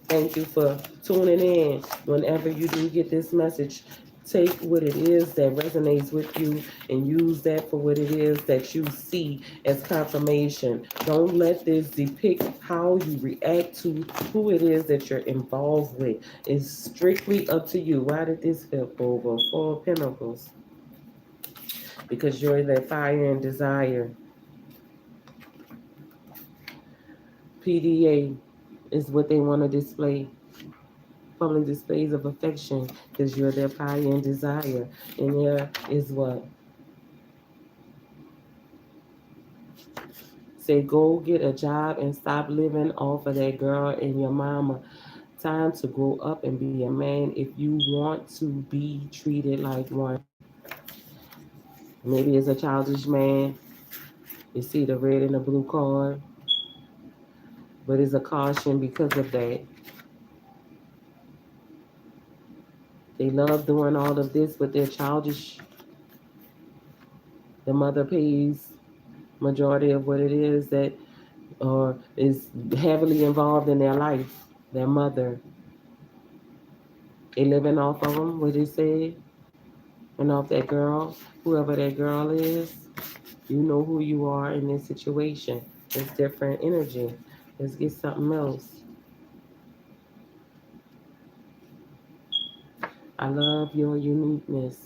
Thank you for tuning in. Whenever you do get this message, take what it is that resonates with you and use that for what it is that you see as confirmation. Don't let this depict how you react to who it is that you're involved with. It's strictly up to you. Why did this flip over? Four of Pentacles. Because you're that fire and desire. PDA is what they want to display. Public displays of affection, because you're their fire and desire. And there is what? Say, go get a job and stop living off of that girl and your mama. Time to grow up and be a man if you want to be treated like one. Maybe it's a childish man. You see the red and the blue card. But it's a caution because of that. They love doing all of this, but they're childish. The mother pays majority of what it is that or is heavily involved in their life. Their mother. They living off of them, what they said, and off that girl, whoever that girl is. You know who you are in this situation. It's different energy. Let's get something else. I love your uniqueness.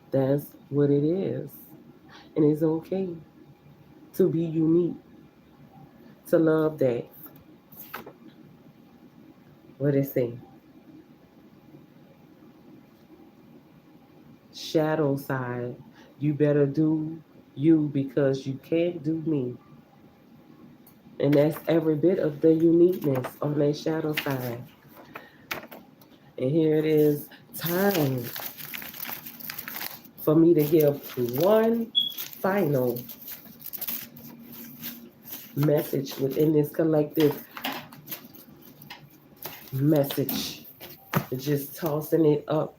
That's what it is. And it's okay to be unique, to love that. What it say? Shadow side. You better do you because you can't do me. And that's every bit of the uniqueness on that shadow side. And here it is, time for me to give one final message within this collective message, just tossing it up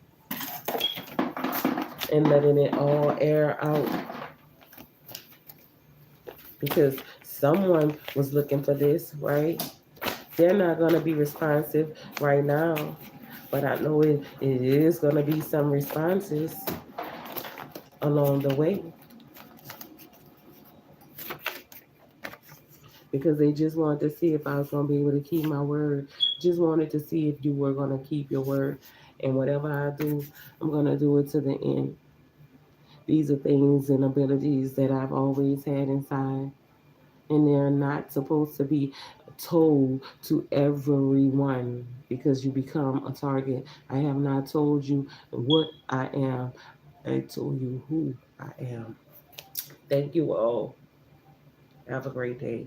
and letting it all air out, because someone was looking for this, right? They're not going to be responsive right now, but I know it is going to be some responses along the way, because they just wanted to see if I was going to be able to keep my word. Just wanted to see if you were going to keep your word. And whatever I do, I'm going to do it to the end. These are things and abilities that I've always had inside, and they're not supposed to be told to everyone because you become a target. I have not told you what I am, I told you who I am. Thank you all. Have a great day.